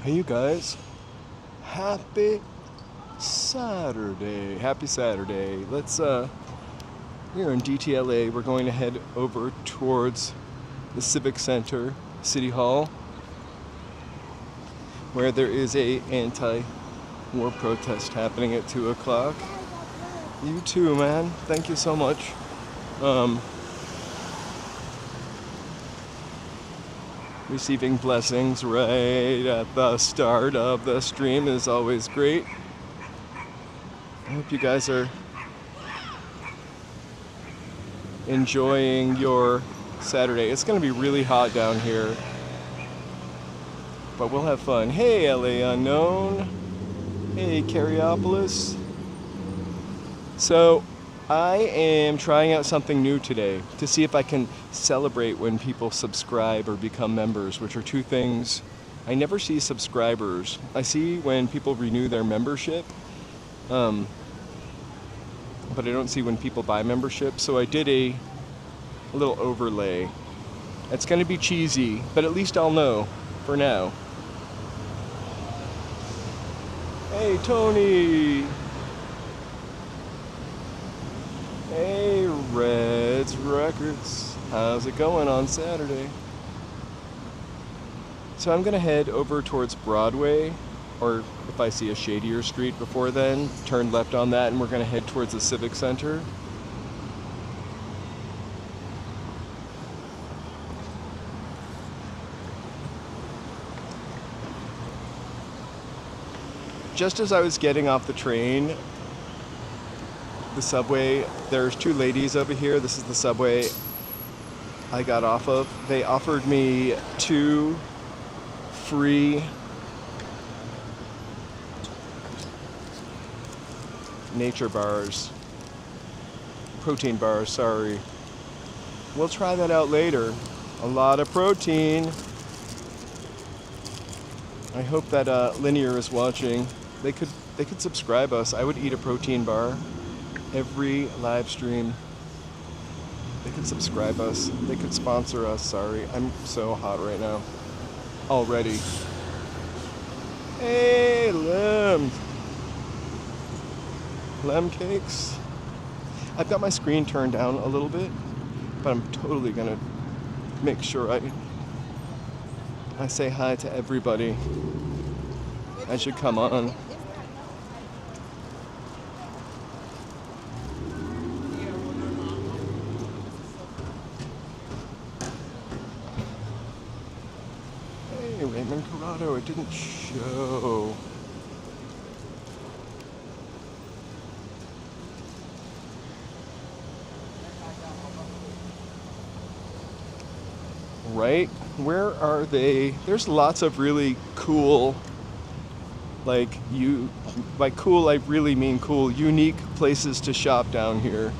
Hey, you guys. Happy Saturday. Happy Saturday. We're in DTLA. We're going to head over towards the Civic Center, City Hall, where there is a anti-war protest happening at 2 o'clock. You too, man. Thank you so much. Receiving blessings right at the start of the stream is always great. I hope you guys are enjoying your Saturday. It's going to be really hot down here, but we'll have fun. Hey, LA Unknown. Hey, Cariopolis. So, I am trying out something new today to see if I can celebrate when people subscribe or become members, which are two things. I never see subscribers. I see when people renew their membership, but I don't see when people buy membership. So I did a little overlay. It's going to be cheesy, but at least I'll know for now. Hey, Tony! Hey, Reds Records. How's it going on Saturday? So I'm going to head over towards Broadway, or if I see a shadier street before then, turn left on that, and we're going to head towards the Civic Center. Just as I was getting off the train, the subway, there's two ladies over here. This is the subway I got off of. They offered me 2 free nature bars. Protein bars, sorry. We'll try that out later. A lot of protein. I hope that Linear is watching. They could subscribe us. I would eat a protein bar every live stream. They could subscribe us. They could sponsor us. Sorry, I'm so hot right now already. Hey, Lem cakes. I've got my screen turned down a little bit, but I'm totally gonna make sure I say hi to everybody. I should come on. Raymond Corrado, it didn't show. Right? Where are they? There's lots of really cool, by cool I really mean cool, unique places to shop down here.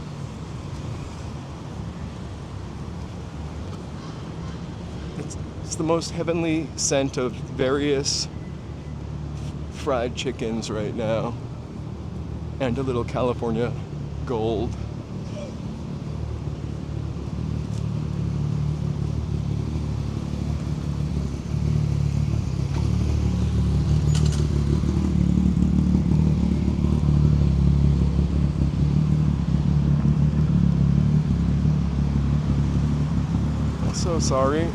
It's the most heavenly scent of various fried chickens right now, and a little California gold. I'm so sorry.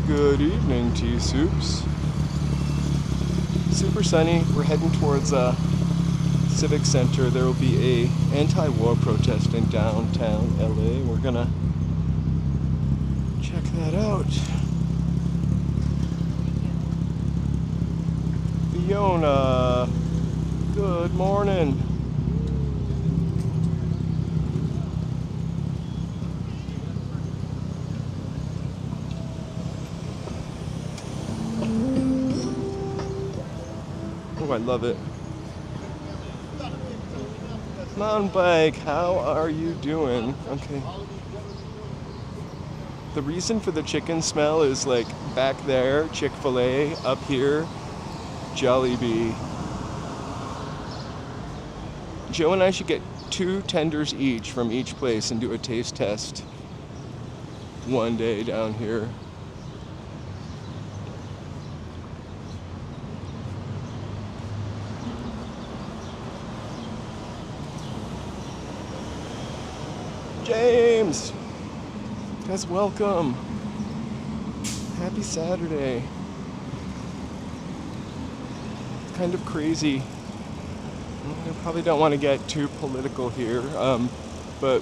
Good evening, Tea Soups. Super sunny. We're heading towards Civic Center. There will be a anti-war protest in downtown LA. We're gonna check that out. Fiona, good morning. Oh, I love it. Mountain bike, how are you doing? Okay. The reason for the chicken smell is like back there, Chick-fil-A, up here, Jollibee. Joe and I should get 2 tenders each from each place and do a taste test one day down here. James! Guys, welcome. Happy Saturday. It's kind of crazy. I probably don't want to get too political here, but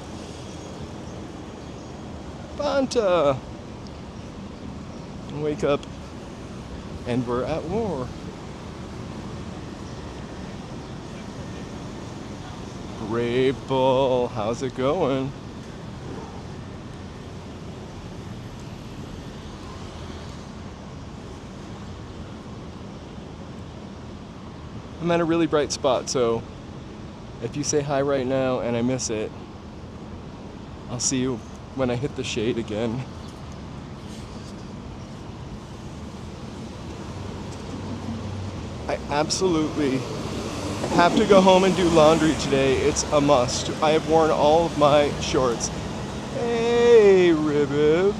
Banta! Wake up and we're at war. Brave Bull, how's it going? I'm at a really bright spot, so if you say hi right now and I miss it, I'll see you when I hit the shade again. I absolutely have to go home and do laundry today. It's a must. I have worn all of my shorts. Hey, Ribiv.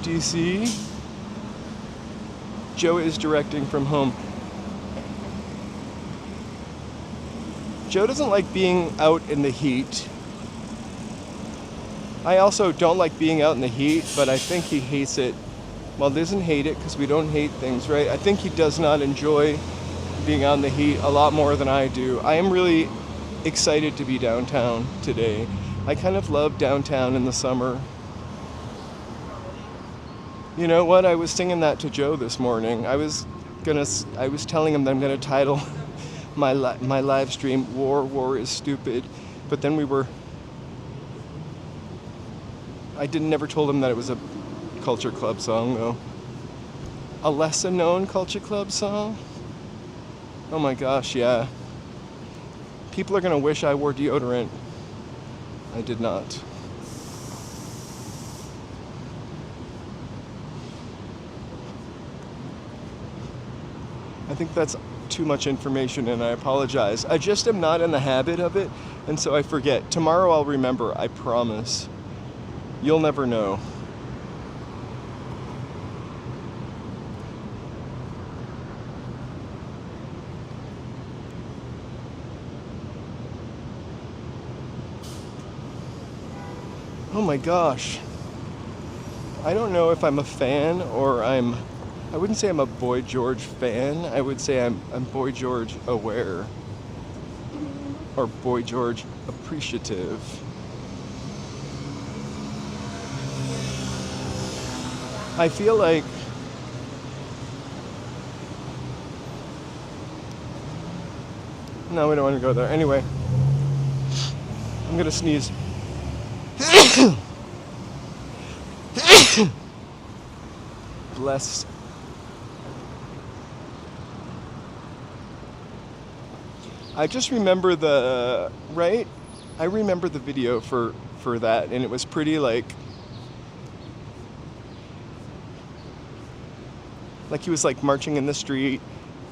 DC. Joe is directing from home. Joe doesn't like being out in the heat. I also don't like being out in the heat, but I think he hates it. Well, doesn't hate it because we don't hate things, right? I think he does not enjoy being out in the heat a lot more than I do. I am really excited to be downtown today. I kind of love downtown in the summer. You know what? I was singing that to Joe this morning. I was telling him that I'm gonna title my live stream "War is Stupid," but then I never told him that it was a Culture Club song though. A lesser known Culture Club song? Oh my gosh, yeah. People are gonna wish I wore deodorant. I did not. I think that's too much information and I apologize. I just am not in the habit of it, and so I forget. Tomorrow I'll remember, I promise. You'll never know. Oh my gosh. I don't know if I'm a fan or I wouldn't say I'm a Boy George fan. I would say I'm Boy George aware. Or Boy George appreciative. I feel like no, we don't want to go there. Anyway, I'm gonna sneeze. Bless. I just remember I remember the video for that, and it was pretty like he was like marching in the street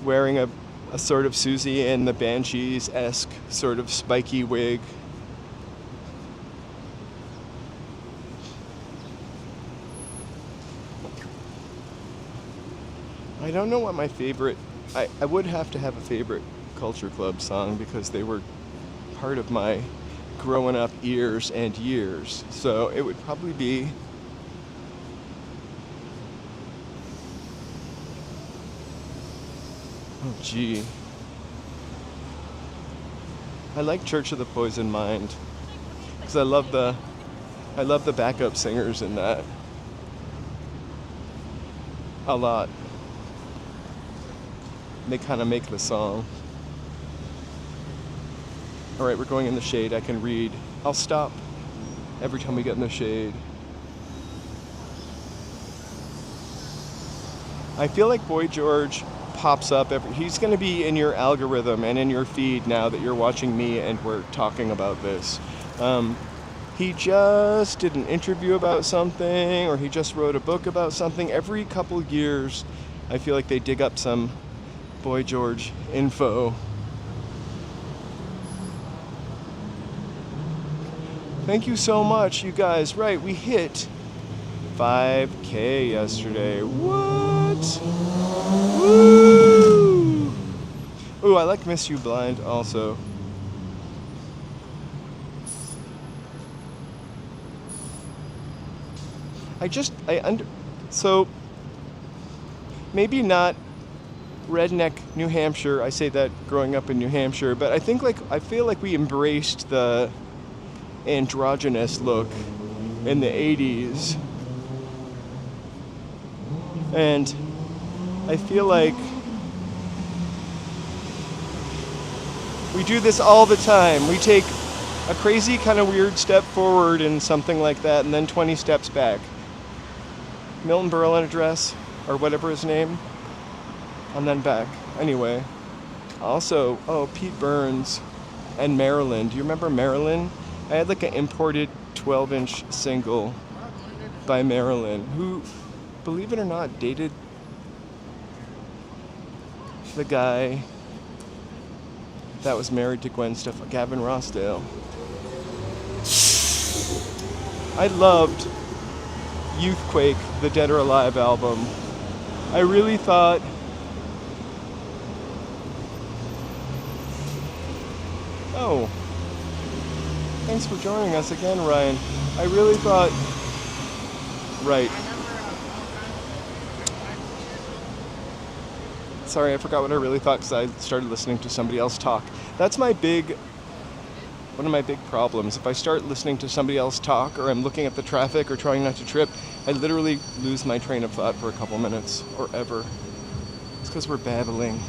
wearing a sort of Susie and the Banshees-esque sort of spiky wig. I don't know what my favorite, I would have to have a favorite Culture Club song because they were part of my growing up years and years. So it would probably be oh gee. I like Church of the Poison Mind because I love the backup singers in that a lot. They kind of make the song. All right, we're going in the shade. I can read. I'll stop every time we get in the shade. I feel like Boy George pops up he's going to be in your algorithm and in your feed now that you're watching me and we're talking about this. He just did an interview about something, or he just wrote a book about something. Every couple years, I feel like they dig up some Boy George info. Thank you so much, you guys. Right, we hit 5K yesterday. What? Woo! Ooh, I like Miss You Blind also. So maybe not redneck New Hampshire. I say that growing up in New Hampshire, but I feel like we embraced the androgynous look in the 80s. And I feel like we do this all the time. We take a crazy kind of weird step forward in something like that and then 20 steps back. Milton Berle in a dress, or whatever his name, and then back. Anyway, also, Pete Burns and Marilyn. Do you remember Marilyn? I had like an imported 12-inch single by Marilyn, who, believe it or not, dated the guy that was married to Gwen Stefani, Gavin Rossdale. I loved Youthquake, the Dead or Alive album. I really thought thanks for joining us again, Ryan. I really thought, right. Sorry, I forgot what I really thought because I started listening to somebody else talk. That's one of my big problems. If I start listening to somebody else talk, or I'm looking at the traffic or trying not to trip, I literally lose my train of thought for a couple minutes, or ever. It's because we're babbling.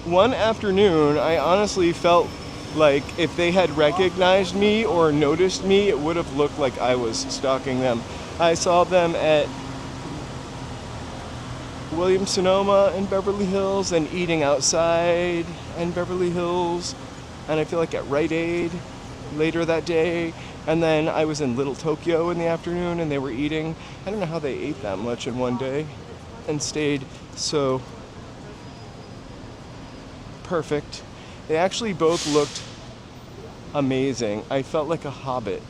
One afternoon, I honestly felt like if they had recognized me or noticed me, it would have looked like I was stalking them. I saw them at Williams-Sonoma in Beverly Hills and eating outside in Beverly Hills, and I feel like at Rite Aid later that day, and then I was in Little Tokyo in the afternoon and they were eating. I don't know how they ate that much in one day and stayed so perfect. They actually both looked amazing. I felt like a hobbit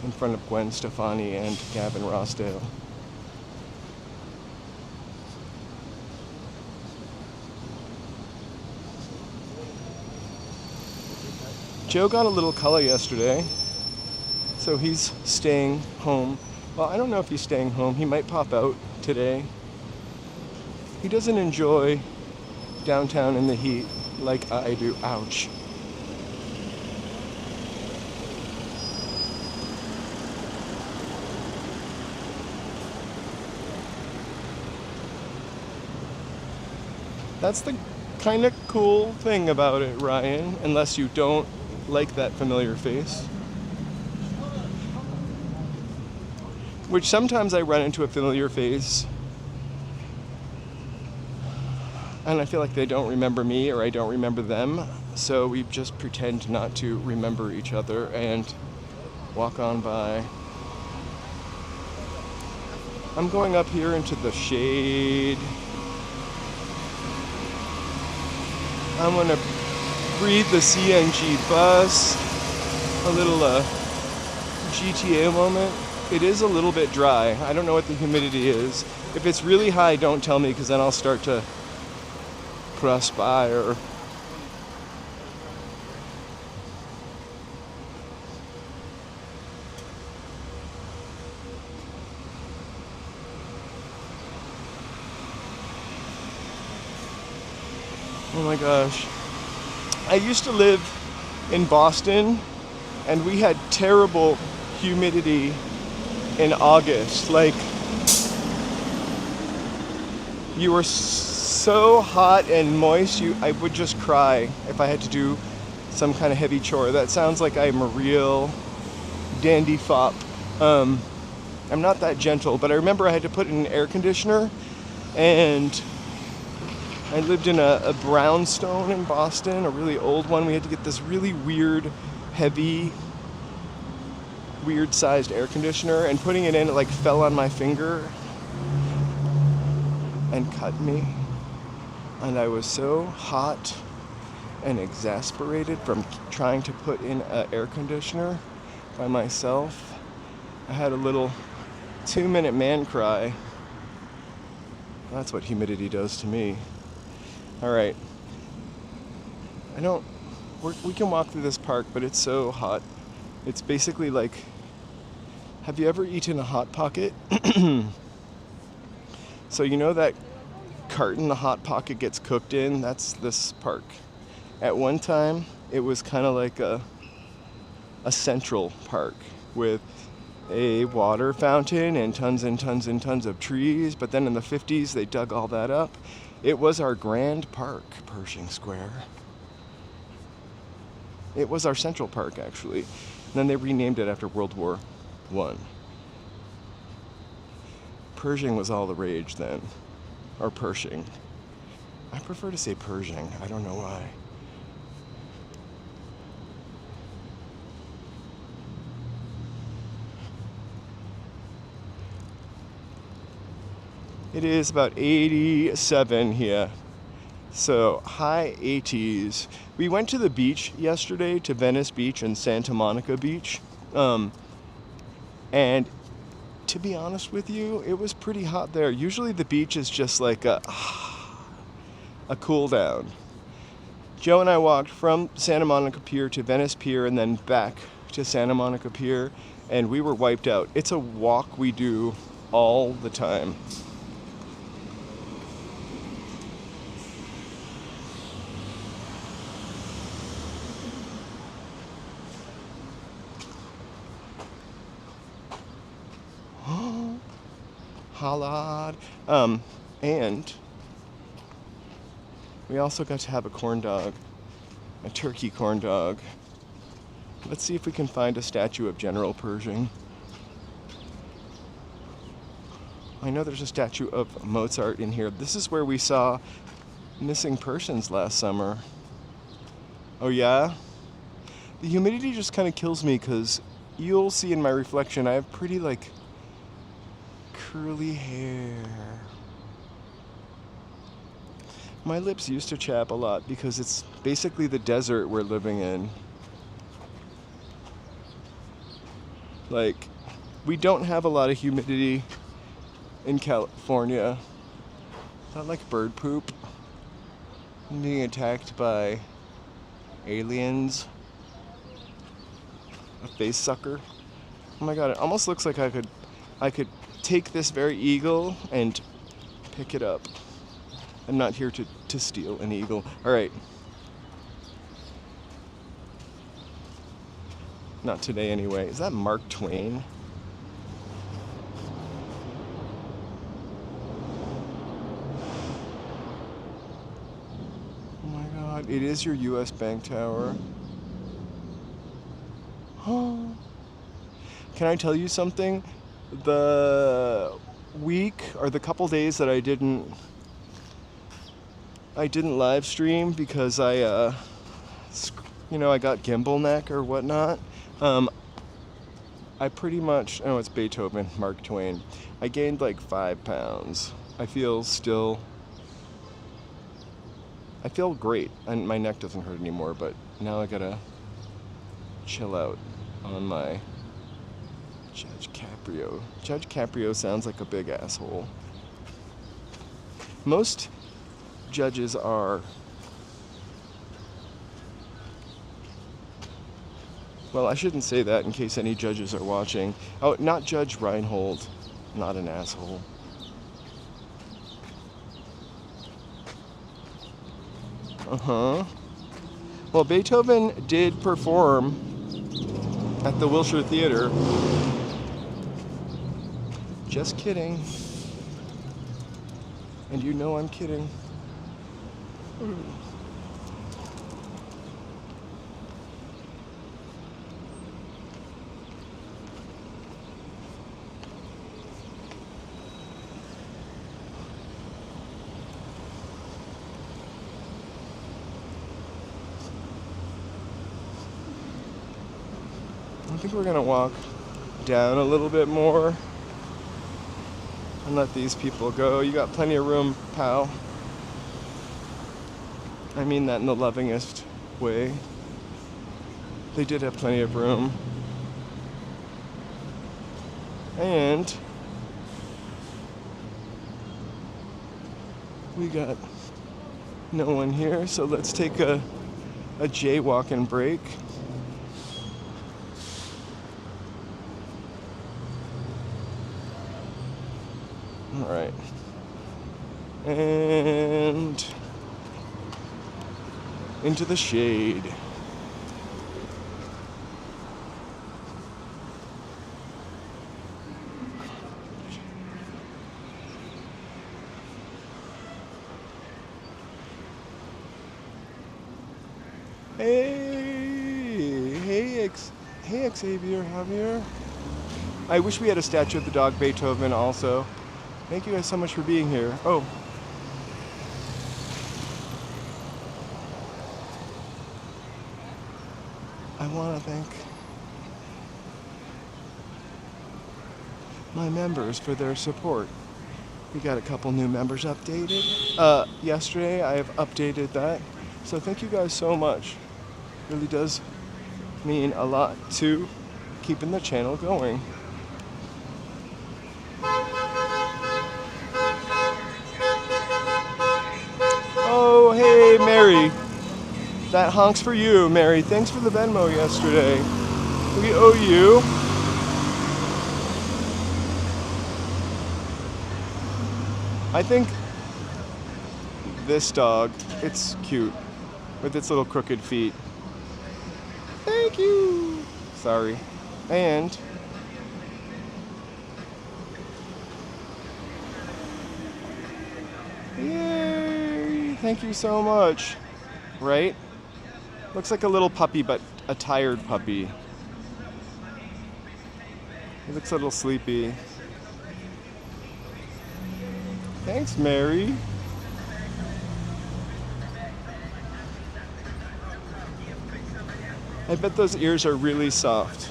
in front of Gwen Stefani and Gavin Rossdale. Joe got a little color yesterday, so he's staying home. Well, I don't know if he's staying home. He might pop out today. He doesn't enjoy downtown in the heat like I do. Ouch. That's the kind of cool thing about it, Ryan, unless you don't like that familiar face. Which sometimes I run into a familiar face and I feel like they don't remember me or I don't remember them, so we just pretend not to remember each other and walk on by. I'm going up here into the shade. I'm gonna breathe the CNG bus, a little GTA moment. It is a little bit dry. I don't know what the humidity is. If it's really high, don't tell me, because then I'll start to perspire. Oh my gosh. I used to live in Boston and we had terrible humidity in August. Like, you were so hot and moist, I would just cry if I had to do some kind of heavy chore. That sounds like I'm a real dandy fop. I'm not that gentle, but I remember I had to put in an air conditioner, and I lived in a brownstone in Boston, a really old one. We had to get this really weird, heavy, weird-sized air conditioner, and putting it in, it like fell on my finger and cut me. And I was so hot and exasperated from trying to put in an air conditioner by myself. I had a little 2-minute man cry. That's what humidity does to me. All right. We can walk through this park, but it's so hot. It's basically like, have you ever eaten a Hot Pocket? So you know that carton the Hot Pocket gets cooked in? That's this park. At one time, it was kind of like a central park with a water fountain and tons and tons and tons of trees. But then in the 50s, they dug all that up. It was our grand park, Pershing Square. It was our central park, actually. And then they renamed it after World War I. Pershing was all the rage then. Or Pershing. I prefer to say Pershing. I don't know why. It is about 87 here. So high 80s. We went to the beach yesterday, to Venice Beach and Santa Monica Beach. And to be honest with you, it was pretty hot there. Usually the beach is just like a cool down. Joe and I walked from Santa Monica Pier to Venice Pier and then back to Santa Monica Pier, and we were wiped out. It's a walk we do all the time. Halad. And we also got to have a corn dog, a turkey corn dog. Let's see if we can find a statue of General Pershing. I know there's a statue of Mozart in here. This is where we saw Missing Persons last summer. Oh yeah? The humidity just kind of kills me because you'll see in my reflection I have pretty curly hair. My lips used to chap a lot because it's basically the desert we're living in. Like, we don't have a lot of humidity in California. Not like bird poop. I'm being attacked by aliens. A face sucker. Oh my god, it almost looks like I could take this very eagle and pick it up. I'm not here to steal an eagle. All right. Not today anyway. Is that Mark Twain? Oh my god, it is your US Bank Tower. Oh. Can I tell you something? The week or the couple days that I didn't live stream because I got gimbal neck or whatnot. I pretty much, it's Beethoven, Mark Twain. I gained like 5 pounds. I feel great, and my neck doesn't hurt anymore, but now I gotta chill out on my Judge Caprio. Judge Caprio sounds like a big asshole. Most judges are, well, I shouldn't say that in case any judges are watching. Oh, not Judge Reinhold. Not an asshole. Uh-huh. Well, Beethoven did perform at the Wilshire Theater. Just kidding. And you know I'm kidding. I think we're gonna walk down a little bit more and let these people go. You got plenty of room, pal. I mean that in the lovingest way. They did have plenty of room. And we got no one here, so let's take a jaywalking break. All right. And into the shade. Hey, Xavier, Javier. I wish we had a statue of the dog Beethoven also. Thank you guys so much for being here. Oh. I want to thank my members for their support. We got a couple new members updated. Yesterday I have updated that. So thank you guys so much. Really does mean a lot to keeping the channel going. Oh, hey, Mary. That honks for you, Mary. Thanks for the Venmo yesterday. We owe you. I think this dog, it's cute with its little crooked feet. Thank you. Sorry. And yay! Thank you so much. Right? Looks like a little puppy, but a tired puppy. He looks a little sleepy. Thanks, Mary. I bet those ears are really soft.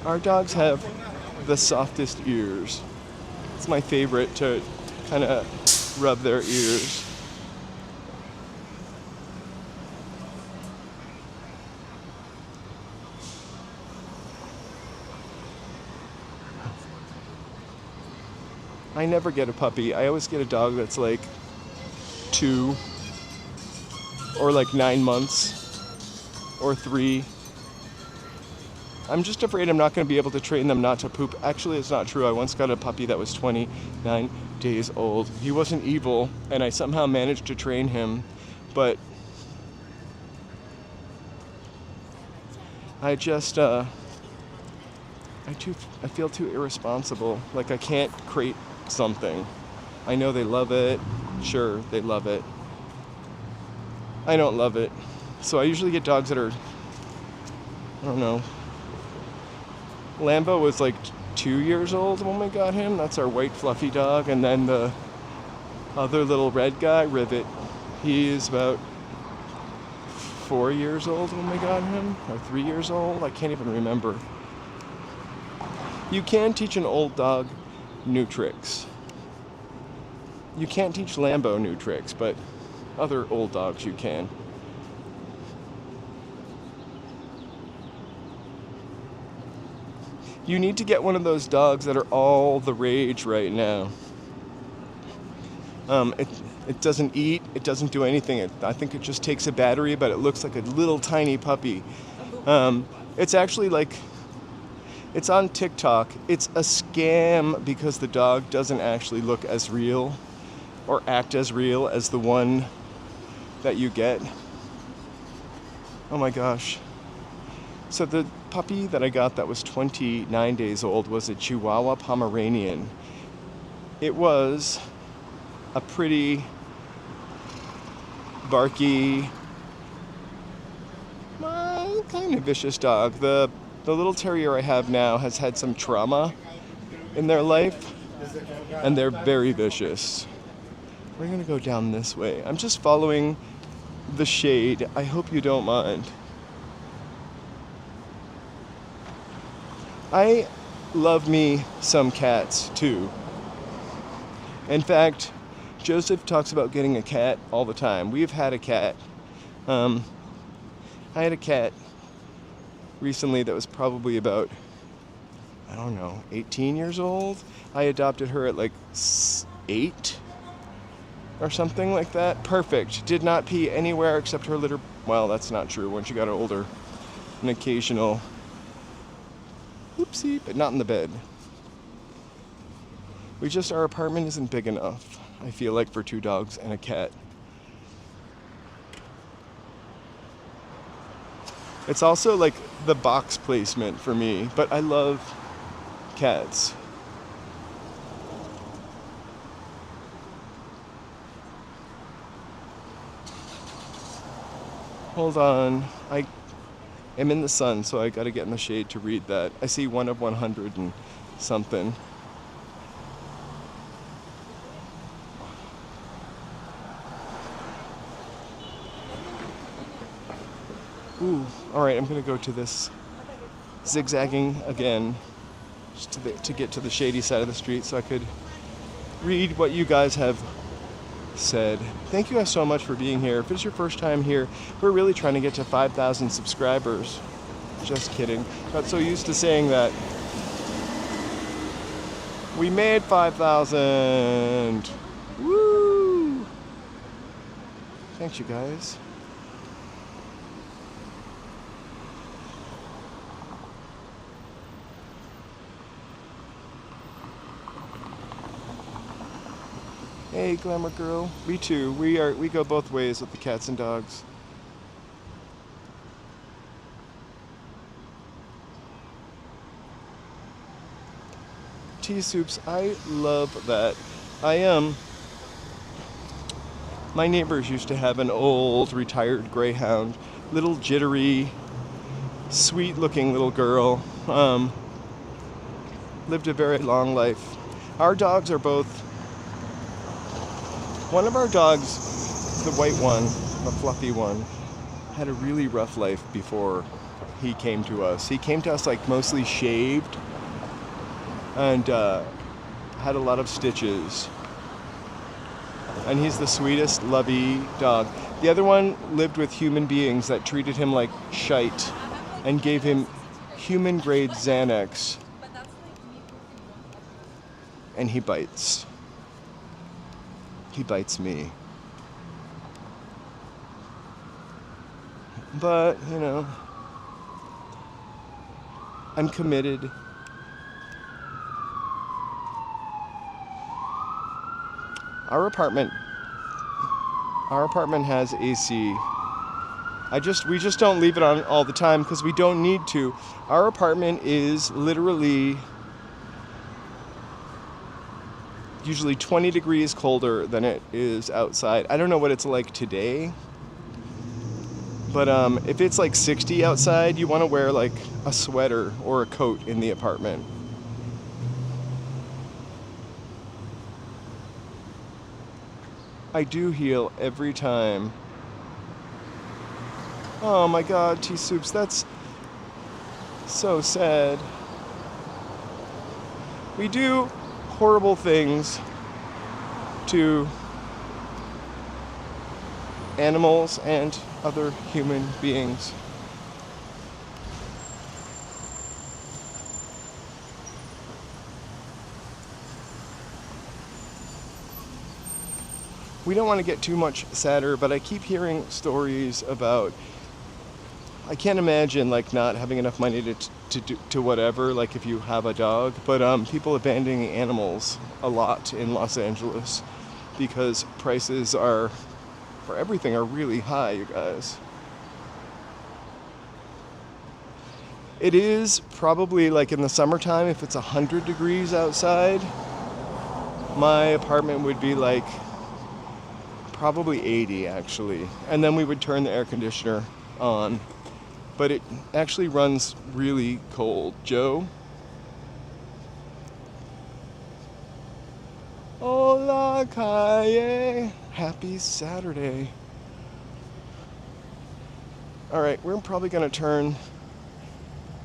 Our dogs have the softest ears. It's my favorite to kind of rub their ears. I never get a puppy. I always get a dog that's like 2 or like 9 months or 3. I'm just afraid I'm not going to be able to train them not to poop. Actually, it's not true. I once got a puppy that was 29 days old. He wasn't evil, and I somehow managed to train him, but I just, I feel too irresponsible. Like I can't crate something. I know they love it. Sure, they love it. I don't love it. So I usually get dogs that are, I don't know. Lambo was like 2 years old when we got him. That's our white fluffy dog. And then the other little red guy, Rivet, he is about 4 years old when we got him, or 3 years old. I can't even remember. You can teach an old dog new tricks. You can't teach Lambo new tricks, but other old dogs you can. You need to get one of those dogs that are all the rage right now. It doesn't eat, it doesn't do anything. I think it just takes a battery, but it looks like a little tiny puppy. It's actually like, it's on TikTok. It's a scam because the dog doesn't actually look as real or act as real as the one that you get. Oh my gosh. So the puppy that I got that was 29 days old was a Chihuahua Pomeranian. It was a pretty barky, kind of vicious dog. The little terrier I have now has had some trauma in their life, and they're very vicious. We're gonna go down this way. I'm just following the shade. I hope you don't mind. I love me some cats too. In fact, Joseph talks about getting a cat all the time. We've had a cat. I had a cat recently that was probably about, I don't know, 18 years old. I adopted her at like 8 or something like that. Perfect. Did not pee anywhere except her litter. Well, that's not true. When she got older, an occasional oopsie, but not in the bed. Our apartment isn't big enough, I feel like, for 2 dogs and a cat. It's also like the box placement for me, but I love cats. Hold on, I am in the sun, so I gotta get in the shade to read that. I see 1 of 100 and something. Ooh, all right, I'm gonna go to this zigzagging again just to get to the shady side of the street so I could read what you guys have said. Thank you guys so much for being here. If it's your first time here, we're really trying to get to 5,000 subscribers. Just kidding. Got so used to saying that. We made 5,000. Woo! Thanks, you guys. Hey, Glamour Girl. We too. We go both ways with the cats and dogs. Tea soups. I love that. My neighbors used to have an old retired greyhound, little jittery, sweet-looking little girl. Lived a very long life. Our dogs are both. One of our dogs, the white one, the fluffy one, had a really rough life before he came to us. He came to us like mostly shaved and had a lot of stitches. And he's the sweetest, lovey dog. The other one lived with human beings that treated him like shite and gave him human-grade Xanax. And he bites. He bites me. But, you know, I'm committed. Our apartment has AC. We just don't leave it on all the time because we don't need to. Our apartment is literally usually 20 degrees colder than it is outside. I don't know what it's like today, but if it's like 60 outside, you want to wear like a sweater or a coat in the apartment. I do heal every time. Oh my God, Tea Soups, that's so sad. We do horrible things to animals and other human beings. We don't want to get too much sadder, but I keep hearing stories about, I can't imagine like not having enough money to whatever, like if you have a dog, but people abandoning animals a lot in Los Angeles because prices for everything are really high, you guys. It is probably like in the summertime, if it's 100 degrees outside, my apartment would be like probably 80 actually, and then we would turn the air conditioner on. But it actually runs really cold. Joe? Hola, calle. Happy Saturday. All right, we're probably going to turn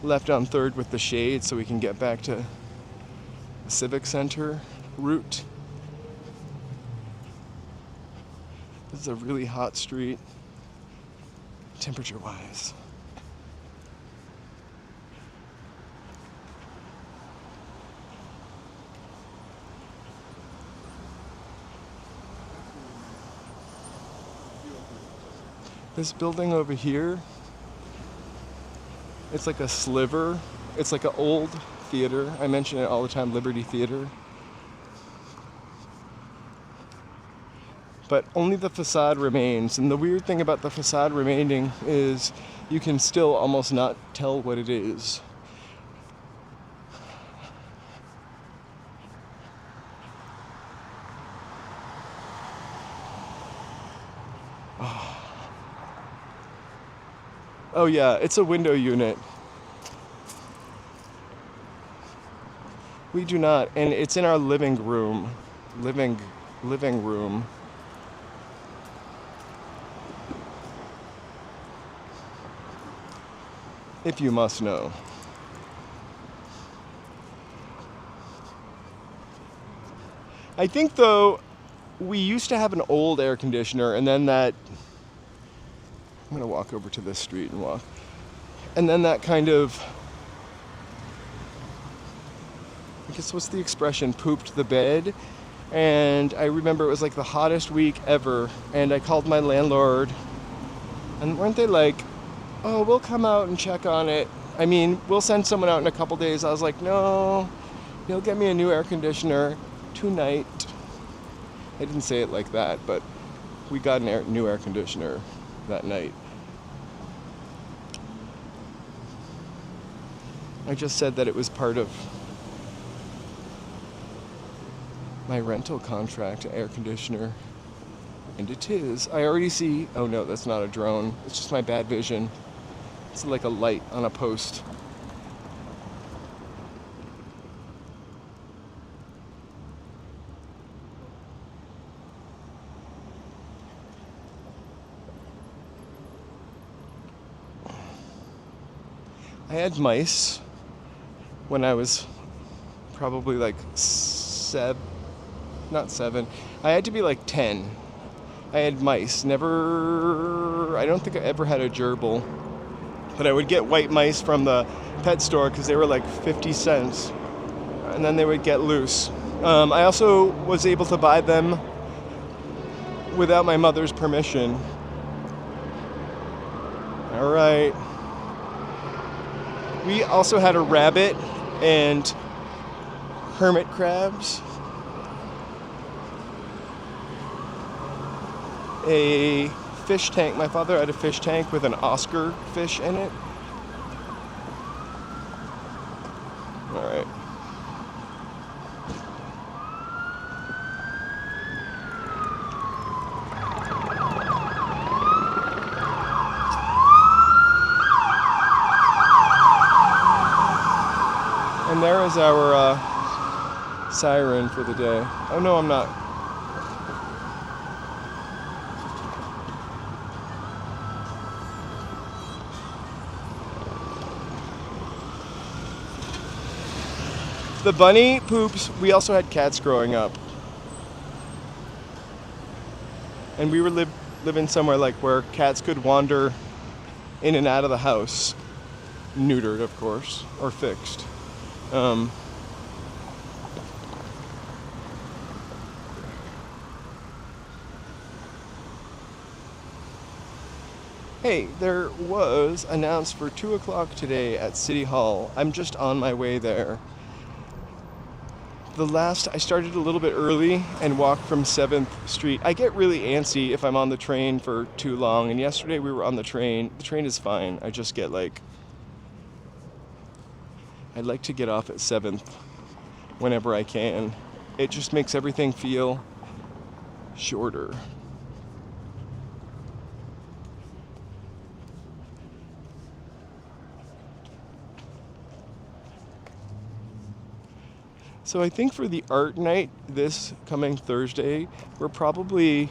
left on 3rd with the shade so we can get back to the Civic Center route. This is a really hot street, temperature-wise. This building over here, it's like a sliver. It's like an old theater. I mention it all the time, Liberty Theater. But only the facade remains. And the weird thing about the facade remaining is you can still almost not tell what it is. Oh yeah, it's a window unit. We do not, and it's in our living room. Living room. If you must know. I think though, we used to have an old air conditioner, and then that, I'm gonna walk over to this street and walk. And then that kind of, I guess what's the expression, pooped the bed. And I remember it was like the hottest week ever. And I called my landlord, and weren't they like, oh, we'll come out and check on it. I mean, we'll send someone out in a couple days. I was like, no, you'll get me a new air conditioner tonight. I didn't say it like that, but we got a new air conditioner that night. I just said that it was part of my rental contract, air conditioner. And it is. I already see, oh no, that's not a drone. It's just my bad vision. It's like a light on a post. I had mice when I was probably like not 7. I had to be like 10. I had mice. I don't think I ever had a gerbil. But I would get white mice from the pet store because they were like 50 cents. And then they would get loose. I also was able to buy them without my mother's permission. All right. We also had a rabbit and hermit crabs. A fish tank. My father had a fish tank with an Oscar fish in it. All right. And there is our siren for the day. Oh no, I'm not. The bunny poops. We also had cats growing up. And we were living somewhere like where cats could wander in and out of the house. Neutered, of course, or fixed. Hey, there was announced for 2 o'clock today at City Hall. I'm just on my way there. I started a little bit early and walked from 7th Street. I get really antsy if I'm on the train for too long, and yesterday we were on the train. The train is fine. I just get like, I'd like to get off at 7th whenever I can. It just makes everything feel shorter. So I think for the art night this coming Thursday, we're probably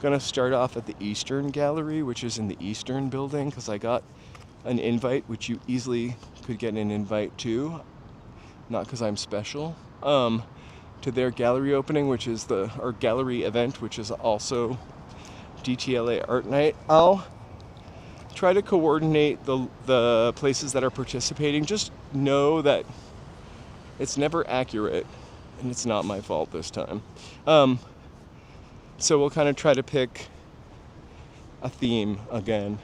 going to start off at the Eastern Gallery, which is in the Eastern building, because I got an invite, which you easily could get an invite to, not because I'm special, to their gallery opening, which is or gallery event, which is also DTLA art night. I'll try to coordinate the places that are participating. Just know that it's never accurate, and it's not my fault this time. So we'll kind of try to pick a theme again.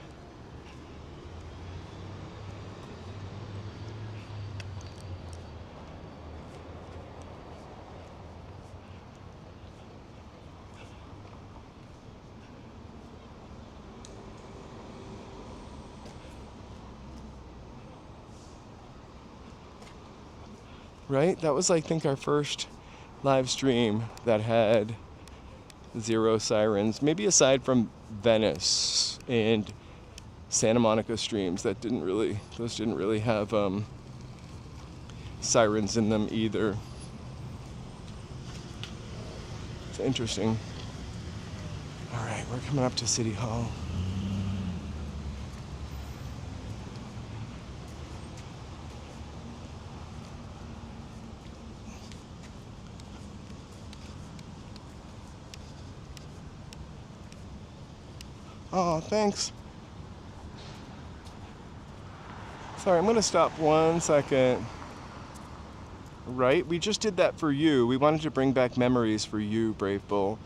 Right? That was, I think, our first live stream that had 0 sirens. Maybe aside from Venice and Santa Monica streams, those didn't really have sirens in them either. It's interesting. All right, we're coming up to City Hall. Oh, thanks. Sorry, I'm gonna stop 1 second. Right, we just did that for you. We wanted to bring back memories for you, Brave Bull.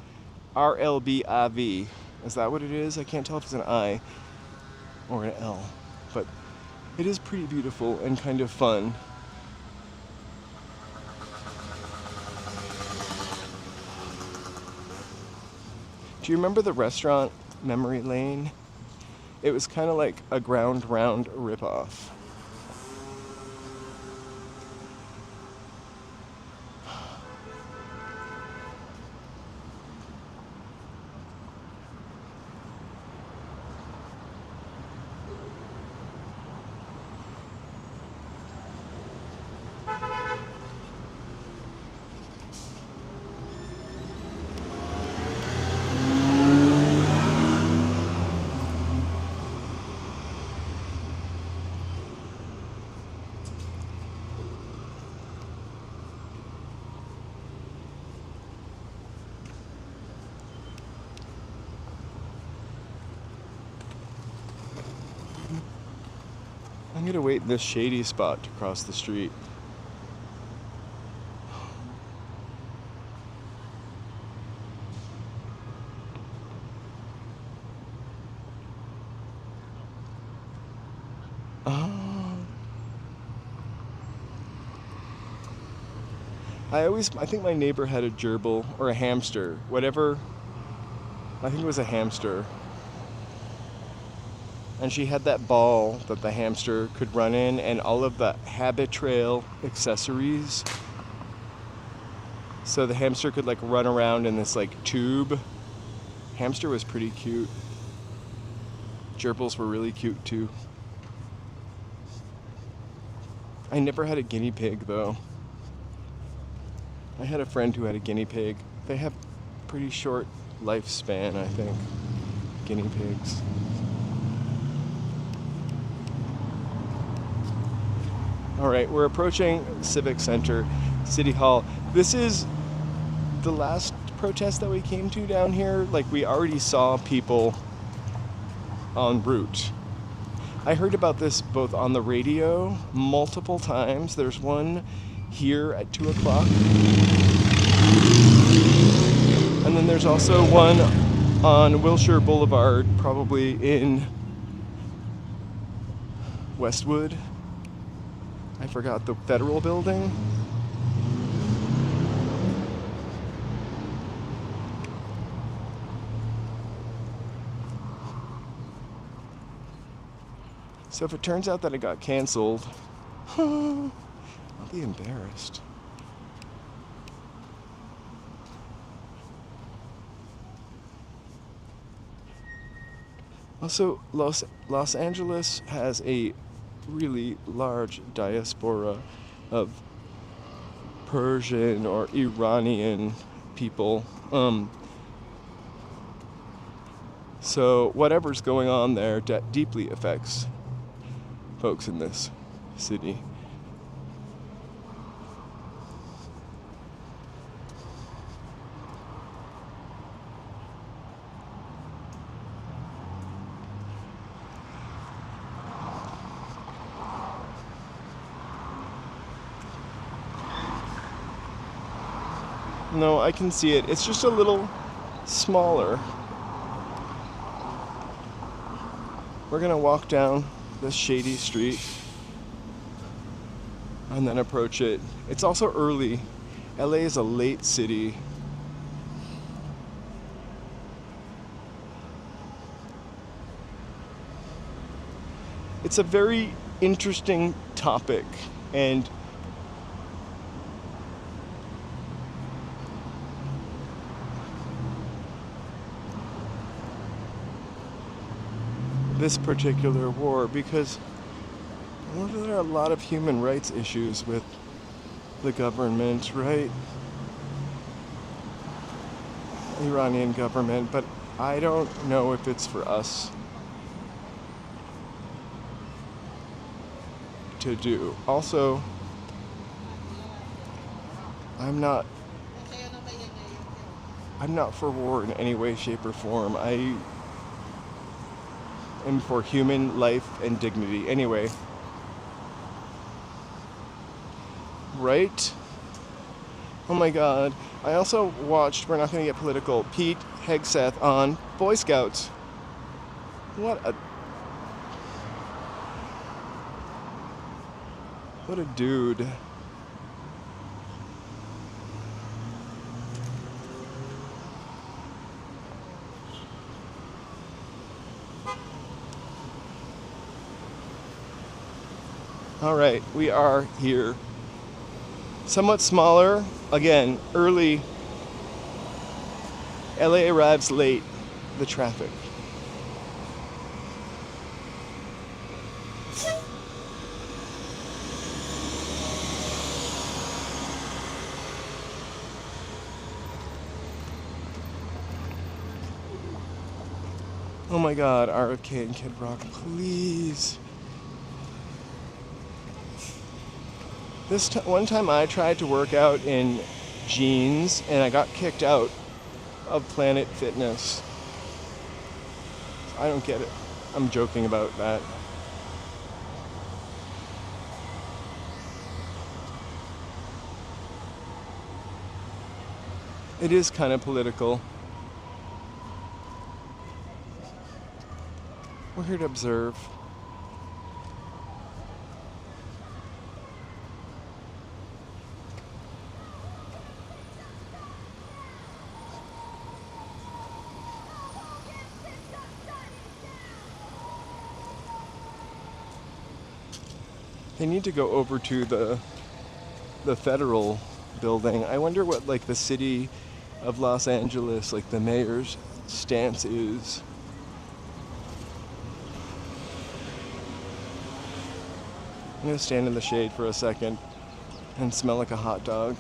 RLBIV. Is that what it is? I can't tell if it's an I or an L. But it is pretty beautiful and kind of fun. Do you remember the restaurant Memory Lane? It was kind of like a Ground Round ripoff. I'm gonna wait in this shady spot to cross the street. I think my neighbor had a gerbil or a hamster, whatever. I think it was a hamster. And she had that ball that the hamster could run in and all of the habit trail accessories. So the hamster could like run around in this like tube. Hamster was pretty cute. Gerbils were really cute too. I never had a guinea pig though. I had a friend who had a guinea pig. They have pretty short lifespan, I think, guinea pigs. All right, we're approaching Civic Center, City Hall. This is the last protest that we came to down here. Like, we already saw people en route. I heard about this both on the radio multiple times. There's one here at 2 o'clock. And then there's also one on Wilshire Boulevard, probably in Westwood. I forgot the Federal Building. So if it turns out that it got canceled, I'll be embarrassed. Also, Los Angeles has a really large diaspora of Persian or Iranian people. So whatever's going on there deeply affects folks in this city. No, I can see it. It's just a little smaller. We're gonna walk down this shady street and then approach it. It's also early. LA is a late city. It's a very interesting topic, and this particular war, because there are a lot of human rights issues with the government, right? Iranian government, but I don't know if it's for us to do. Also, I'm not for war in any way, shape, or form. I am for human life and dignity. Anyway, right? Oh my God. I also watched, we're not going to get political, Pete Hegseth on Boy Scouts. What a dude. All right, we are here. Somewhat smaller, again, early. LA arrives late, the traffic. Oh my God, RFK and Kid Rock, please. One time I tried to work out in jeans and I got kicked out of Planet Fitness. I don't get it. I'm joking about that. It is kind of political. We're here to observe. They need to go over to the federal building. I wonder what like the city of Los Angeles, like the mayor's stance is. I'm gonna stand in the shade for a second and smell like a hot dog.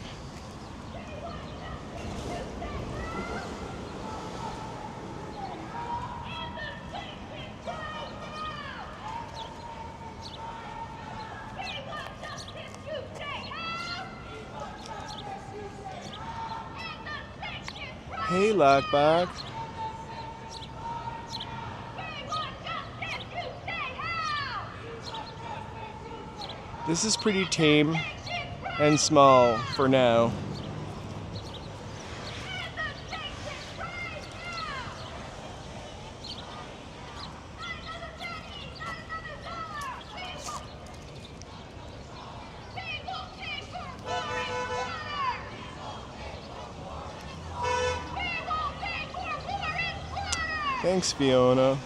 Hey, Lockback. This is pretty tame and small for now. Thanks, Fiona.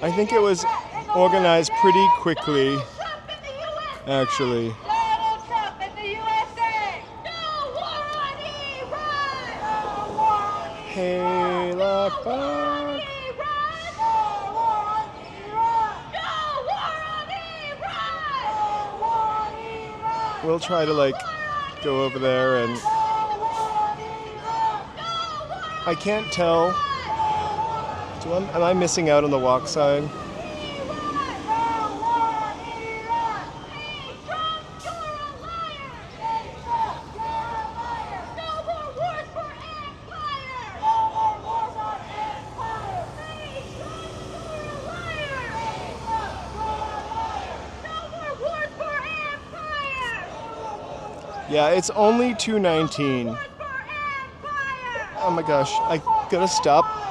I think it was organized pretty quickly, actually. Hey, Lockback. we'll try to like go over there, and I can't tell. Am I missing out on the walk sign? Yeah, it's only 2:19. Oh my gosh, I gotta stop.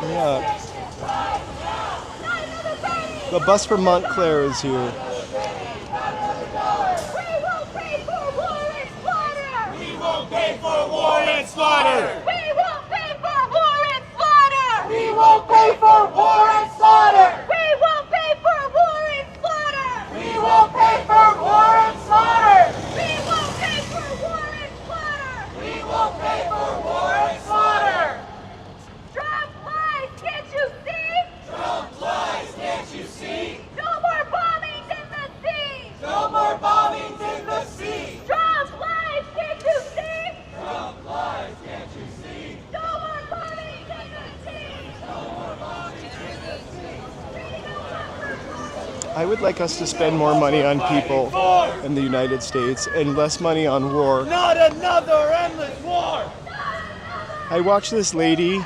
Yeah. The bus from Montclair is here. We won't pay for war and slaughter! We won't pay for war and slaughter! We won't pay for war and slaughter! We won't pay for war and slaughter! We won't pay for war and slaughter! We won't pay for war and slaughter! We won't pay for war and slaughter! We won't pay for war and slaughter! Trump lies, can't you see? Trump lies, can't you see? No more bombings in the sea! No more bombings in the sea! Trump lies, can't you see? Trump lies, can't you see? No more bombings in the sea! No more bombings in the sea! I would like us to spend more money on people in the United States and less money on war. Not another endless war! I watched this lady,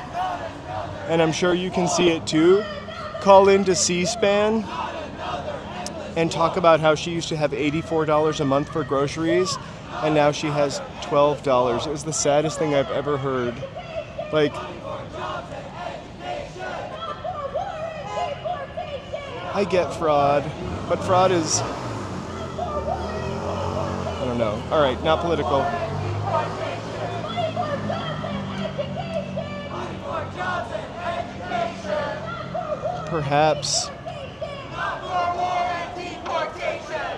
and I'm sure you can see it too, call into C-SPAN and talk about how she used to have $84 a month for groceries, and now she has $12. It was the saddest thing I've ever heard. Like, I get fraud, but fraud is, I don't know. All right, not political. Perhaps. Not for war and deportation!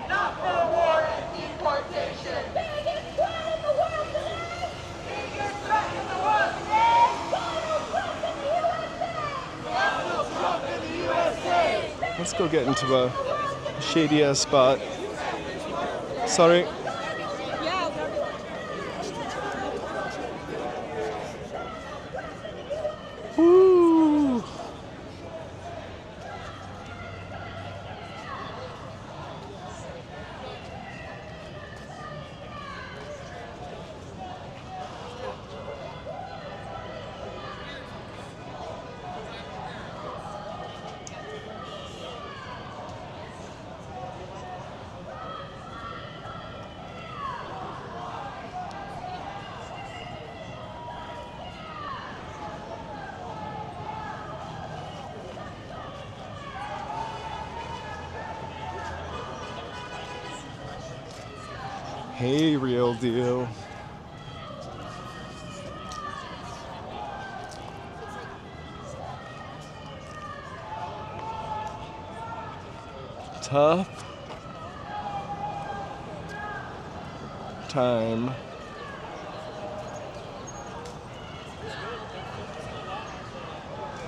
Not for war and deportation! Biggest threat in the world today! Biggest threat in the world today! Donald Trump in the USA! Donald Trump in the USA! Let's go get into a shady ass spot. Sorry. Woo. Hey, real deal. Tough time.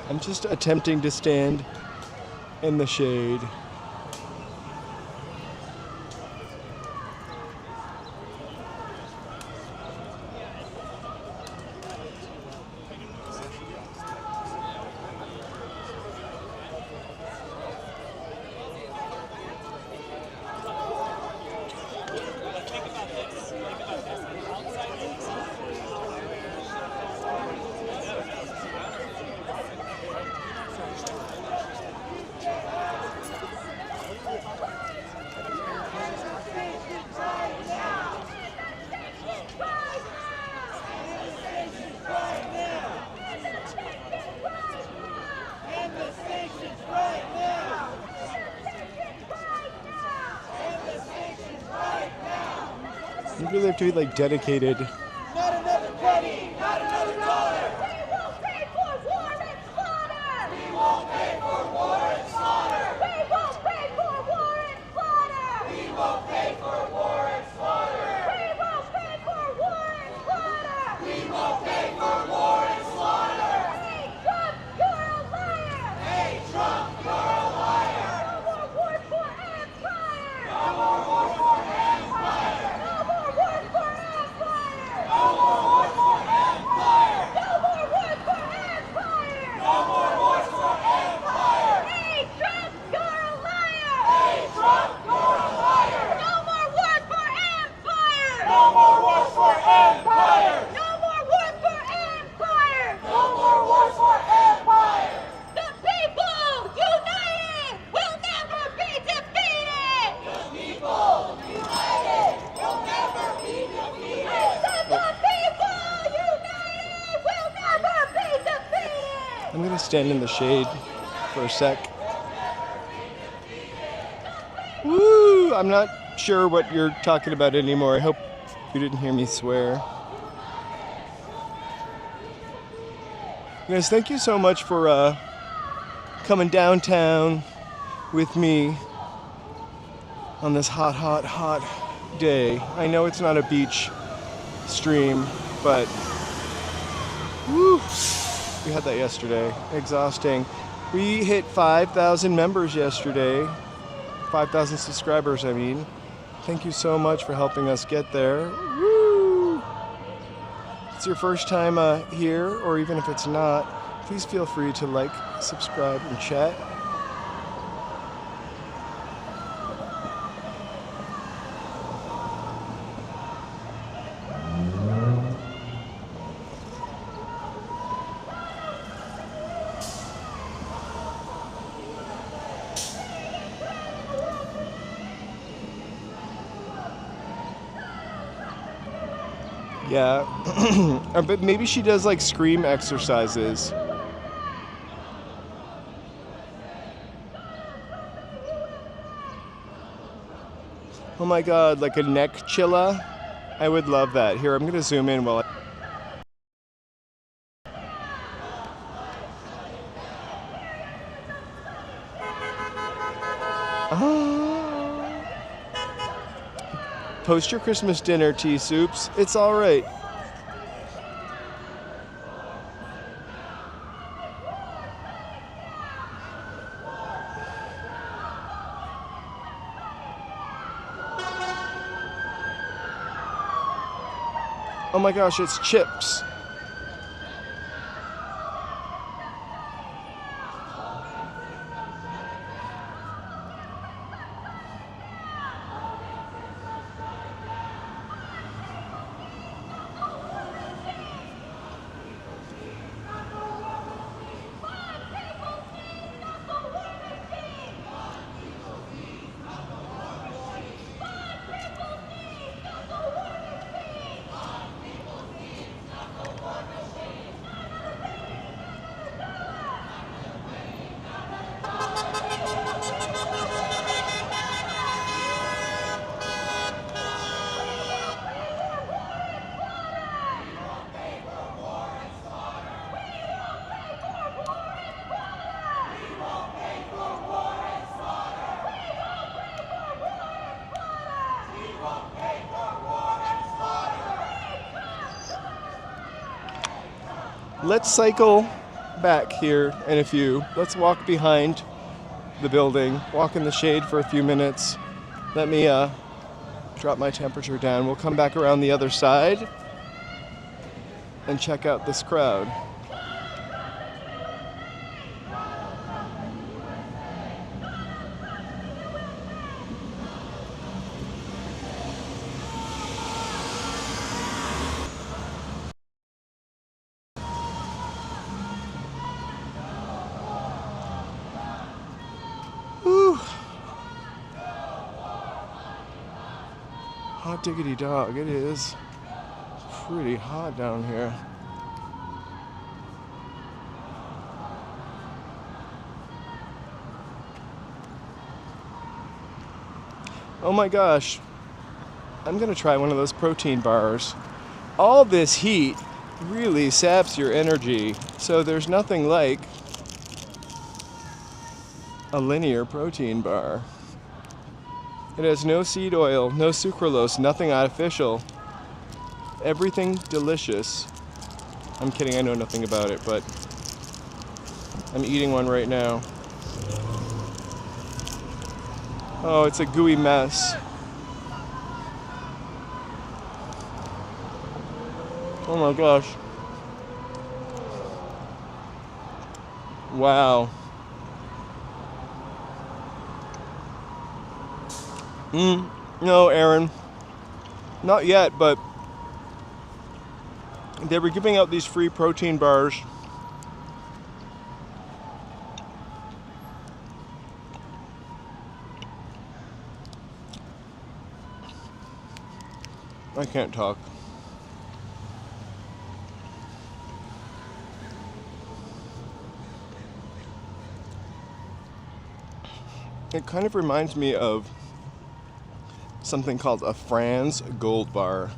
I'm just attempting to stand in the shade. really have to be like dedicated. Not another penny, not another dollar. We won't pay for war and slaughter. We won't pay for war and slaughter. We won't pay for war and slaughter. We won't pay for war and slaughter. We won't pay for war and slaughter. We won't pay for war and slaughter. Hey, Trump, you're a liar. Hey, Trump, you're a liar. No more wars for empire. No more wars for empire. No more wars for empire. No more wars for empire. No more wars for empire. No more wars for empire. Hey, Trump, you're a liar. Hey, Trump, you're a liar. No more wars for empire. No more wars for empire. No more wars for empire. No more wars for empire. The people united will never be defeated. The people united will never be defeated. The people united will never be defeated. I'm gonna stand in the shade for a sec. Woo! I'm not sure what you're talking about anymore. I hope you didn't hear me swear. Guys, thank you so much for coming downtown with me on this hot, hot, hot day. I know it's not a beach stream, but woo, we had that yesterday. Exhausting. We hit 5,000 members yesterday. 5,000 subscribers, I mean. Thank you so much for helping us get there. Woo! If it's your first time here, or even if it's not, please feel free to like, subscribe, and chat. Yeah, but maybe she does like scream exercises. Oh my god, like a neck chilla? I would love that. Here, I'm gonna zoom in while I... Post your Christmas dinner, tea soups. It's all right. Oh my gosh, it's chips. Let's cycle back here in a few. Let's walk behind the building, walk in the shade for a few minutes. Let me drop my temperature down. We'll come back around the other side and check out this crowd. Hot diggity dog, it is pretty hot down here. Oh my gosh, I'm gonna try one of those protein bars. All this heat really saps your energy, so there's nothing like a linear protein bar. It has no seed oil, no sucralose, nothing artificial. Everything delicious. I'm kidding, I know nothing about it, but I'm eating one right now. Oh, it's a gooey mess. Oh my gosh. Wow. No, Aaron. Not yet, but they were giving out these free protein bars. I can't talk. It kind of reminds me of something called a Franz Gold Bar.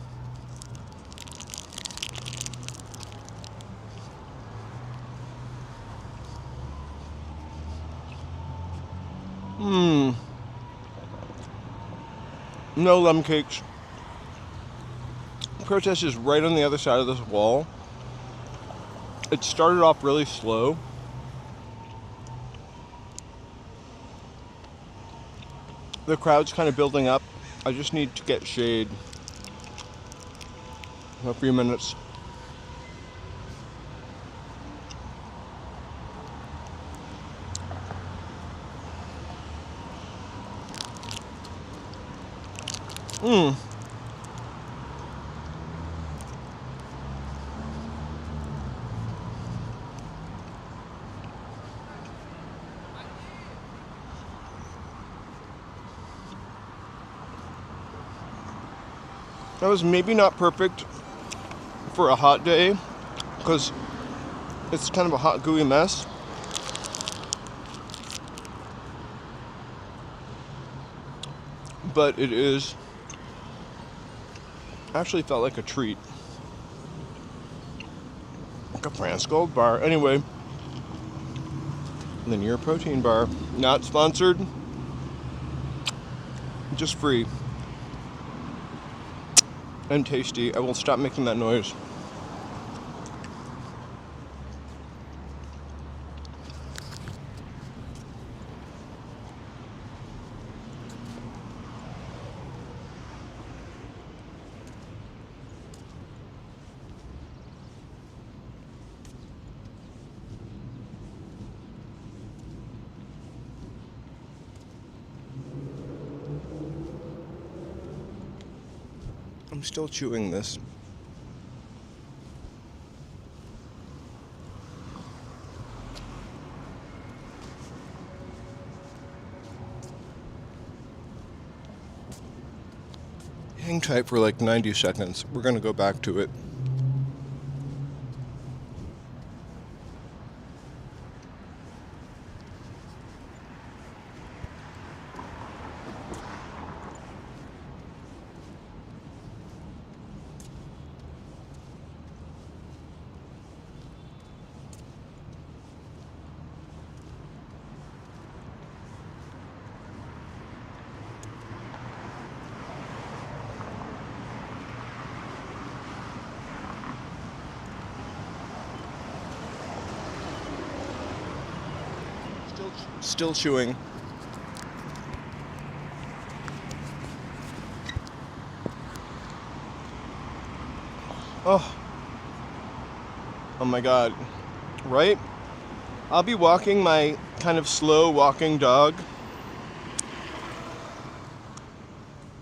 No lemon cakes. Protest is right on the other side of this wall. It started off really slow. The crowd's kind of building up. I just need to get shade. A few minutes. That was maybe not perfect for a hot day because it's kind of a hot, gooey mess. But it is actually felt like a treat. Like a France Gold bar. Anyway, linear protein bar. Not sponsored. Just free. And tasty. I will stop making that noise. I'm still chewing this. Hang tight for like 90 seconds. We're gonna go back to it. Still chewing. Oh my God, right? I'll be walking my kind of slow walking dog,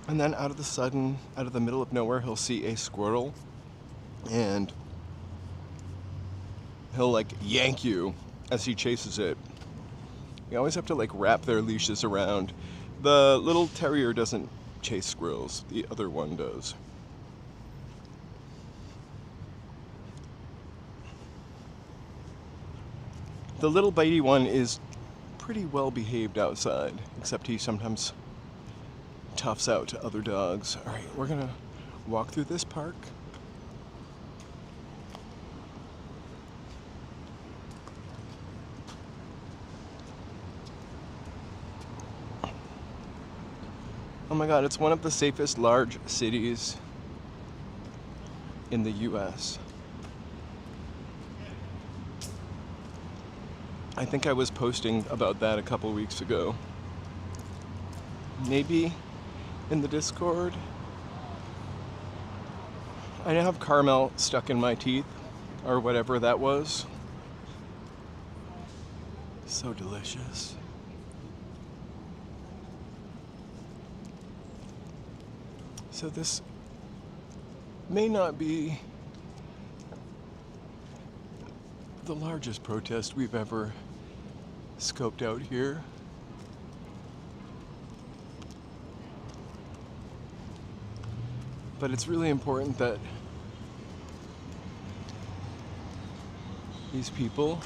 and then out of the middle of nowhere, he'll see a squirrel, and he'll like yank you as he chases it. You always have to like wrap their leashes around. The little terrier doesn't chase squirrels, the other one does. The little bitey one is pretty well behaved outside, except he sometimes toughs out to other dogs. All right, we're gonna walk through this park. Oh my God, it's one of the safest large cities in the US. I think I was posting about that a couple weeks ago. Maybe in the Discord. I now have caramel stuck in my teeth, or whatever that was. So delicious. So this may not be the largest protest we've ever scoped out here. But it's really important that these people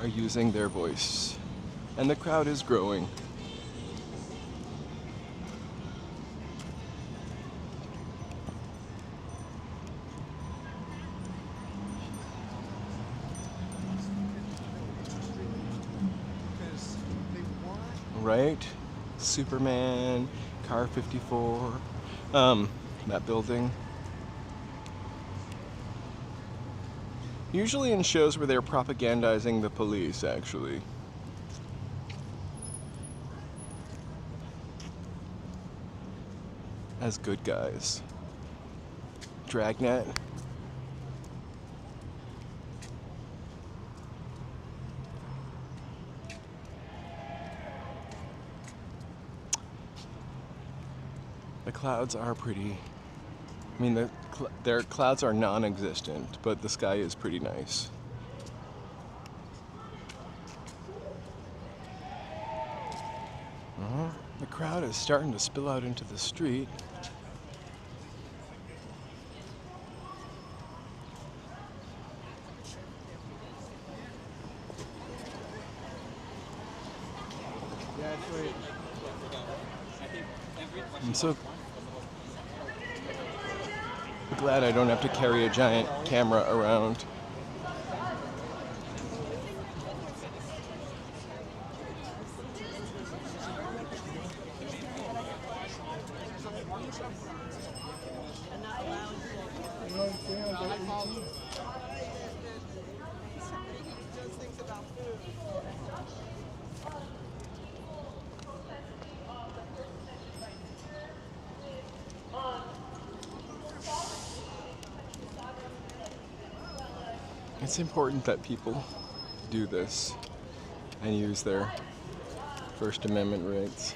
are using their voice, and the crowd is growing. Right? Superman, Car 54, that building. Usually in shows where they're propagandizing the police, actually. As good guys. Dragnet. The clouds are pretty. I mean, their clouds are non-existent, but the sky is pretty nice. The crowd is starting to spill out into the street. I'm so glad I don't have to carry a giant camera around. It's important that people do this and use their First Amendment rights.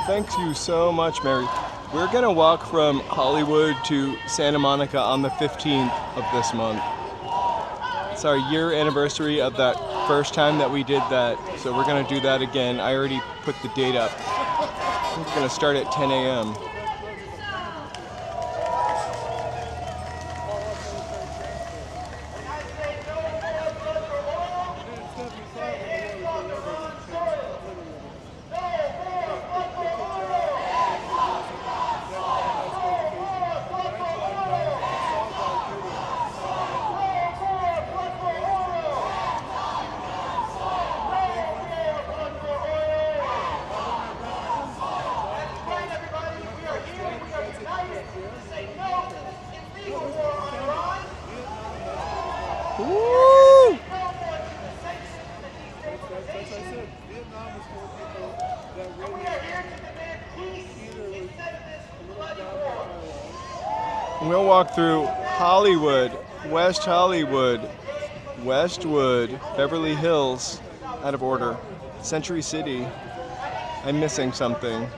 Thank you so much, Mary. We're gonna walk from Hollywood to Santa Monica on the 15th of this month. It's our year anniversary of that first time that we did that, so we're gonna do that again. I already put the date up. We're gonna start at 10 a.m. Woo! We'll walk through Hollywood, West Hollywood, Westwood, Beverly Hills, out of order, Century City. I'm missing something.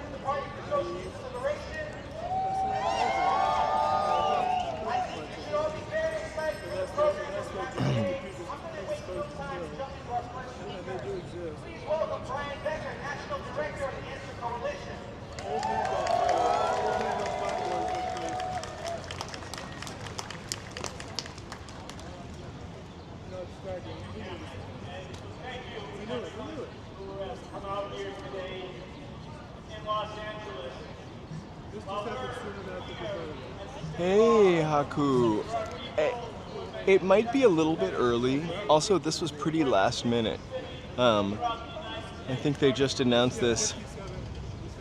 I'm out here today in Los Angeles. This just happened sooner than Hey, Haku. It might be a little bit early. Also, this was pretty last minute. I think they just announced this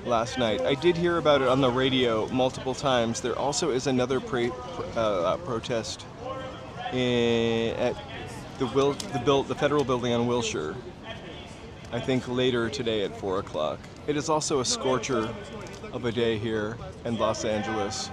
last night. I did hear about it on the radio multiple times. There also is another protest at the federal building on Wilshire. I think later today at 4 o'clock. It is also a scorcher of a day here in Los Angeles.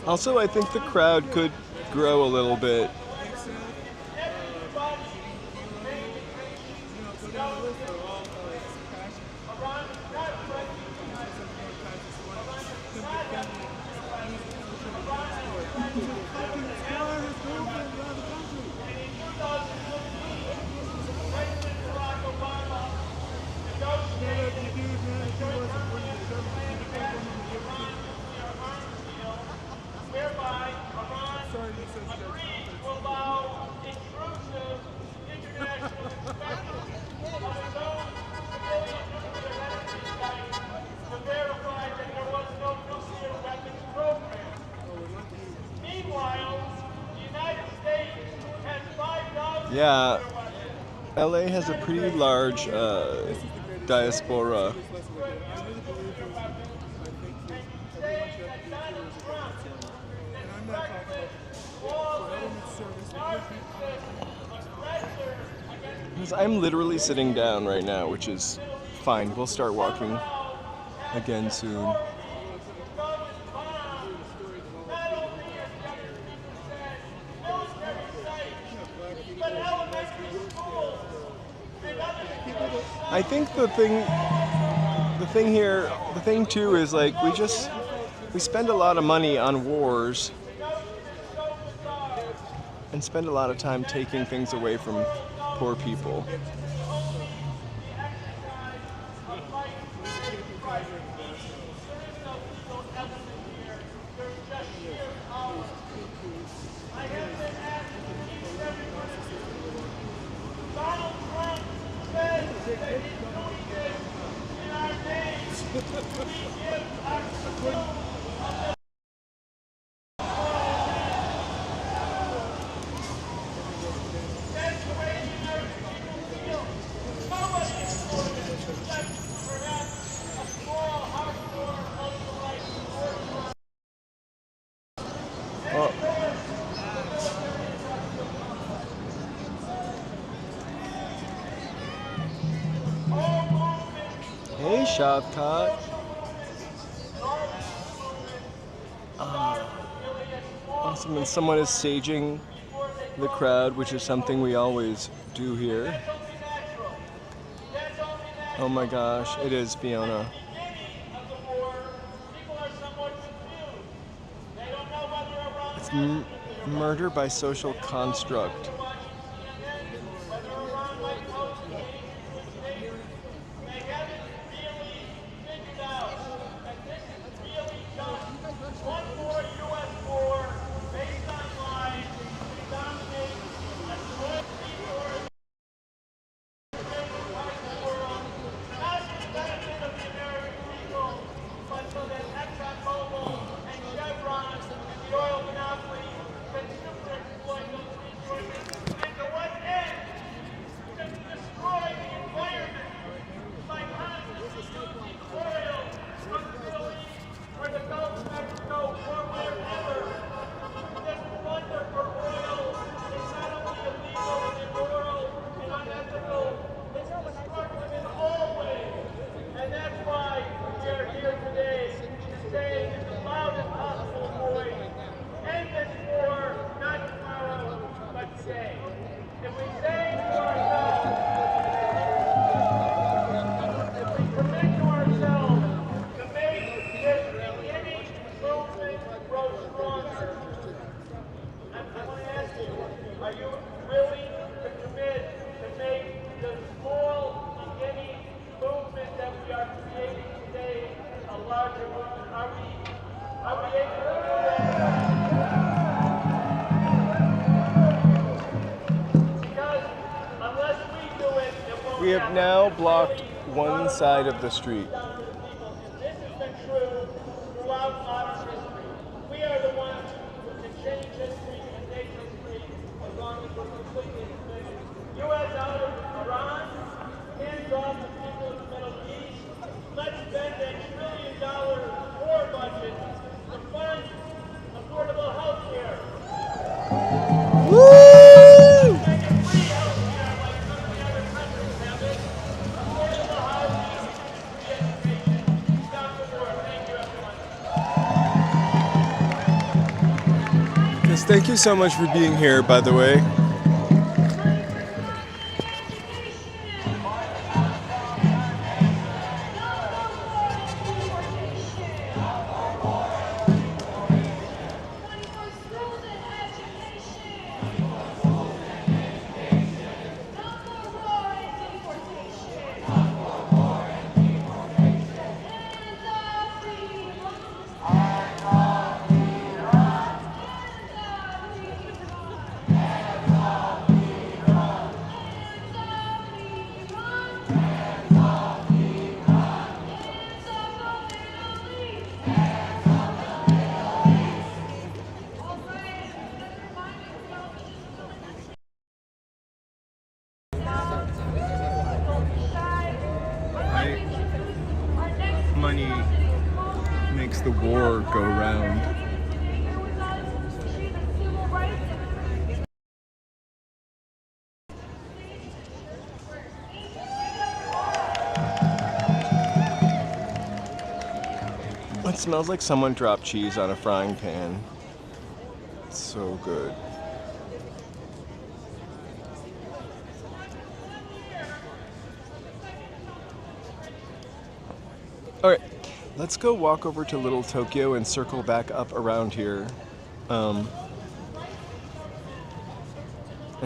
Also, I think the crowd could grow a little bit. Yeah, LA has a pretty large diaspora. I'm literally sitting down right now, which is fine. We'll start walking again soon. I think the thing too is like we spend a lot of money on wars and spend a lot of time taking things away from poor people. Hey, Shavkat. Awesome, and someone is saging the crowd, which is something we always do here. Oh my gosh, it is Fiona. It's murder by social construct. We have now blocked one side of the street. This has been true throughout modern history. We are the ones who can change history and make history as long as we're completely committed. U.S. out of Iran, hands off the people of the Middle East. Let's spend a $1 trillion war budget to fund affordable health care. Woo! Make it free health care like so many other countries have it. Affordable housing and free education. Stop the war. Thank you, everyone. Yes, thank you so much for being here, by the way. Money makes the war go round. It smells like someone dropped cheese on a frying pan. It's so good. All right, let's go walk over to Little Tokyo and circle back up around here, and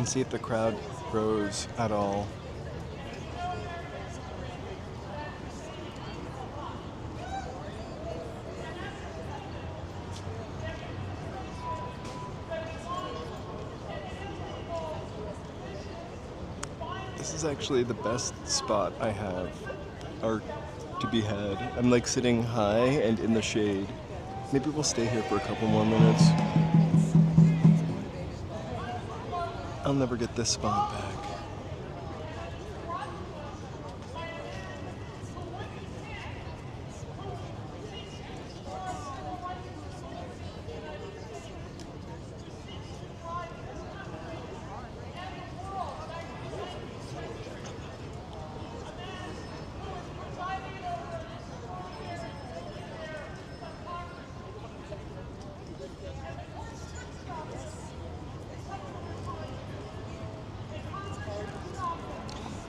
see if the crowd grows at all. This is actually the best spot I have, or to be had. I'm like sitting high and in the shade. Maybe we'll stay here for a couple more minutes. I'll never get this spot back.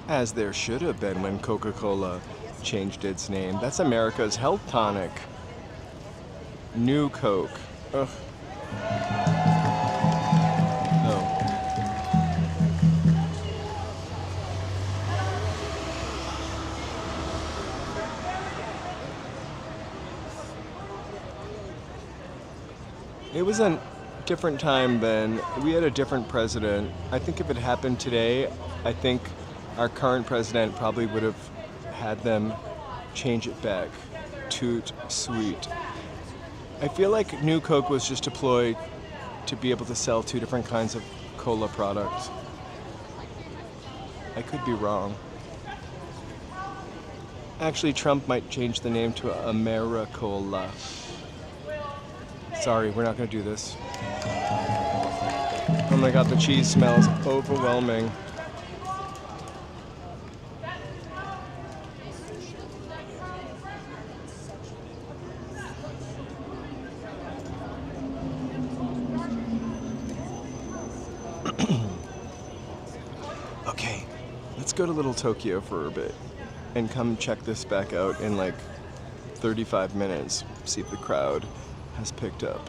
As there should have been when Coca-Cola changed its name. That's America's health tonic. New Coke. Ugh. No. It was a different time then. We had a different president. I think if it happened today, I think our current president probably would have had them change it back. Toot sweet. I feel like New Coke was just deployed to be able to sell two different kinds of cola products. I could be wrong. Actually, Trump might change the name to Americola. Sorry, we're not going to do this. Oh my god, the cheese smells overwhelming. Okay, let's go to Little Tokyo for a bit and come check this back out in like 35 minutes, see if the crowd has picked up.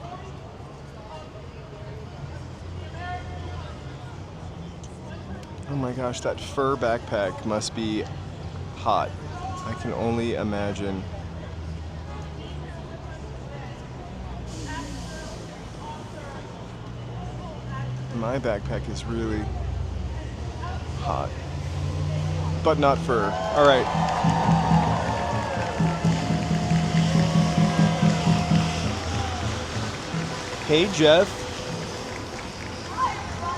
Oh my gosh, that fur backpack must be hot. I can only imagine. My backpack is really hot. but not fur. All right. Hey, Jeff.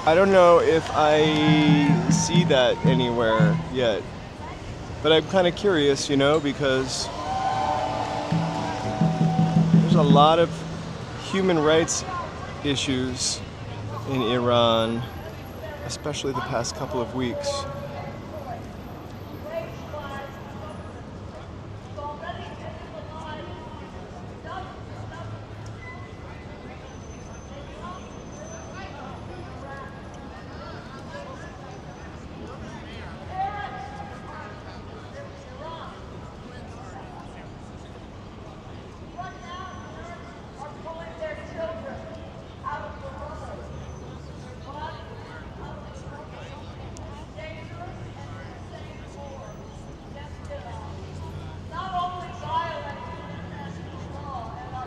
I don't know if I see that anywhere yet, but I'm kind of curious, because there's a lot of human rights issues in Iran, especially the past couple of weeks.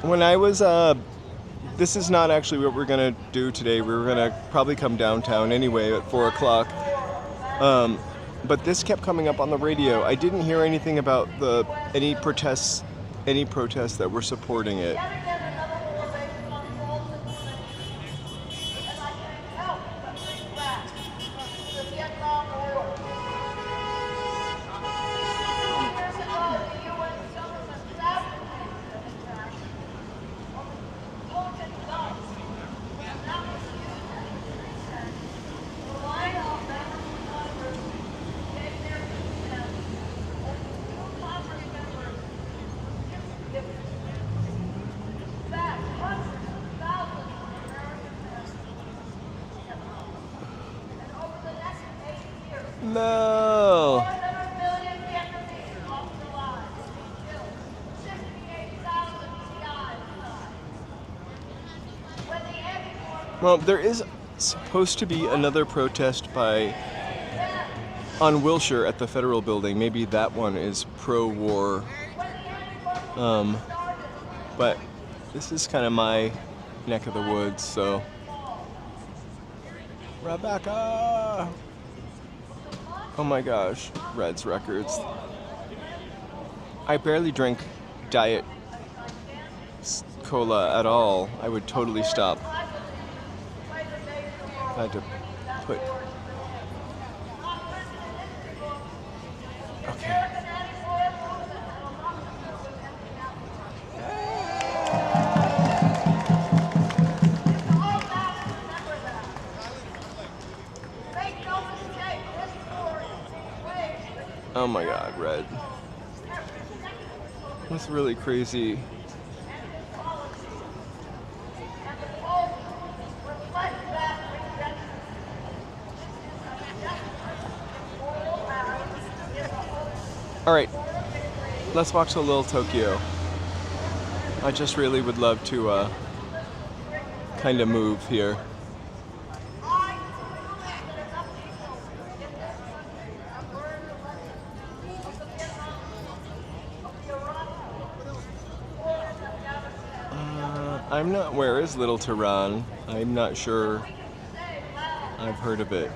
When I was, this is not actually what we're going to do today. We were going to probably come downtown anyway at 4 o'clock. But this kept coming up on the radio. I didn't hear anything about any protests that were supporting it. No. Well, there is supposed to be another protest on Wilshire at the Federal Building. Maybe that one is pro-war. But this is kind of my neck of the woods, so. Rebecca! Oh my gosh, Red's Records. I barely drink diet cola at all. I would totally stop. I had to put... Okay. Oh my god, Red. That's really crazy. Alright, let's walk to Little Tokyo. I just really would love to kind of move here. I'm not, where is Little Tehran? I'm not sure I've heard of it,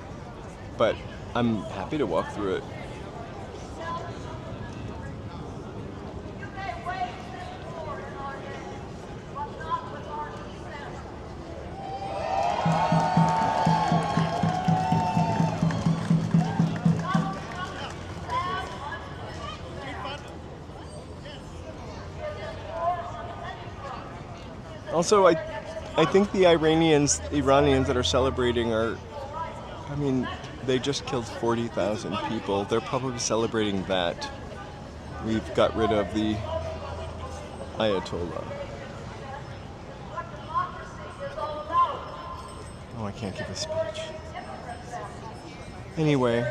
but I'm happy to walk through it. Also, I think the Iranians that are celebrating they just killed 40,000 people. They're probably celebrating that. We've got rid of the Ayatollah. Oh, I can't give a speech. Anyway.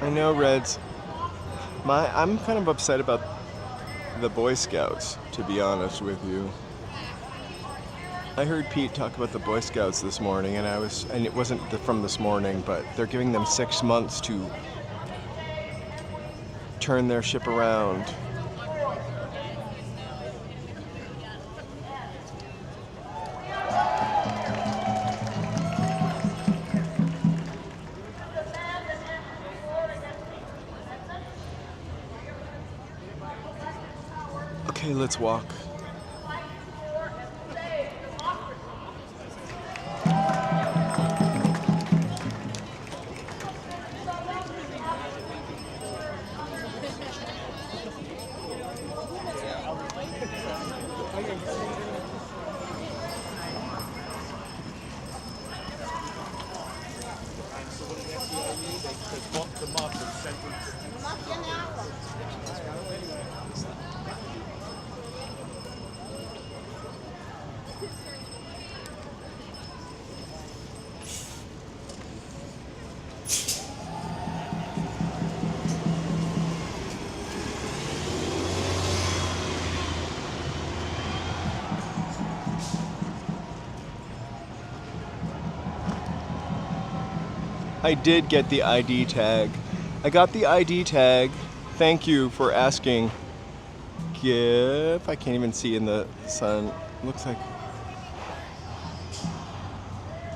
I know, Reds. I'm kind of upset about the Boy Scouts, to be honest with you. I heard Pete talk about the Boy Scouts this morning, and it wasn't from this morning, but they're giving them 6 months to turn their ship around. Okay, let's walk. I did get the ID tag. I got the ID tag. Thank you for asking. Gif. I can't even see in the sun. Looks like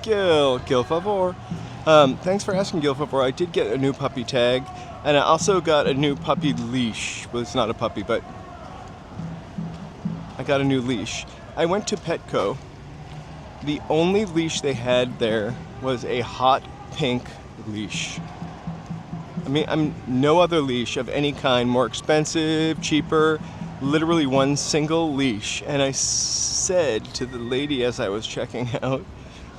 Gil favor. Thanks for asking, Gil favor. I did get a new puppy tag, and I also got a new puppy leash. Well, it's not a puppy, but I got a new leash. I went to Petco. The only leash they had there was a hot pink leash. I mean, I'm no other leash of any kind, more expensive, cheaper, literally one single leash. And I said to the lady as I was checking out,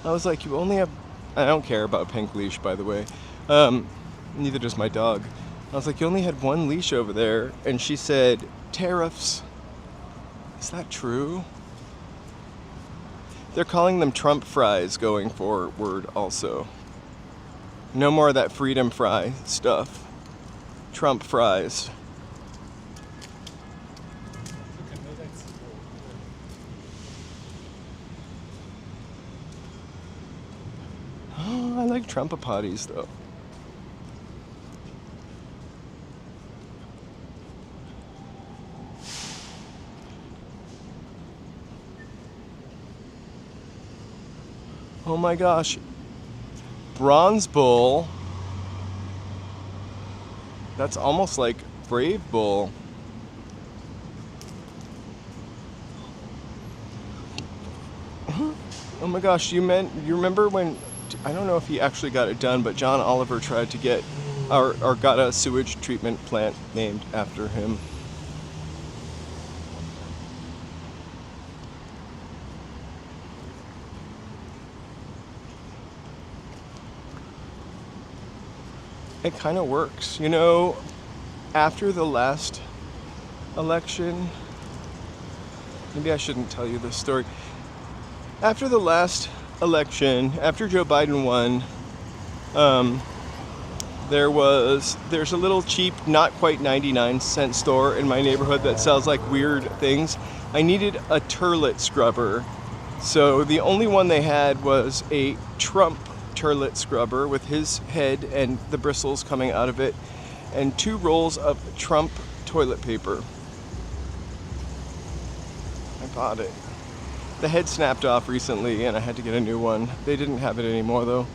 I was like, you only have, I don't care about pink leash, by the way. Neither does my dog. I was like, you only had one leash over there. And she said, tariffs. Is that true? They're calling them Trump fries going forward also. No more of that freedom fry stuff. Trump fries. Oh, I like Trumpapotties though. Oh my gosh. Bronze Bull. That's almost like Brave Bull. Oh my gosh, you remember when, I don't know if he actually got it done, but John Oliver tried to get, or got a sewage treatment plant named after him. It kind of works. You know, after the last election, maybe I shouldn't tell you this story. After the last election, after Joe Biden won, there's a little cheap, not quite 99-cent store in my neighborhood that sells like weird things. I needed a turlet scrubber. So the only one they had was a Trump turlet scrubber with his head and the bristles coming out of it, and 2 rolls of Trump toilet paper. I bought it. The head snapped off recently and I had to get a new one. They didn't have it anymore though.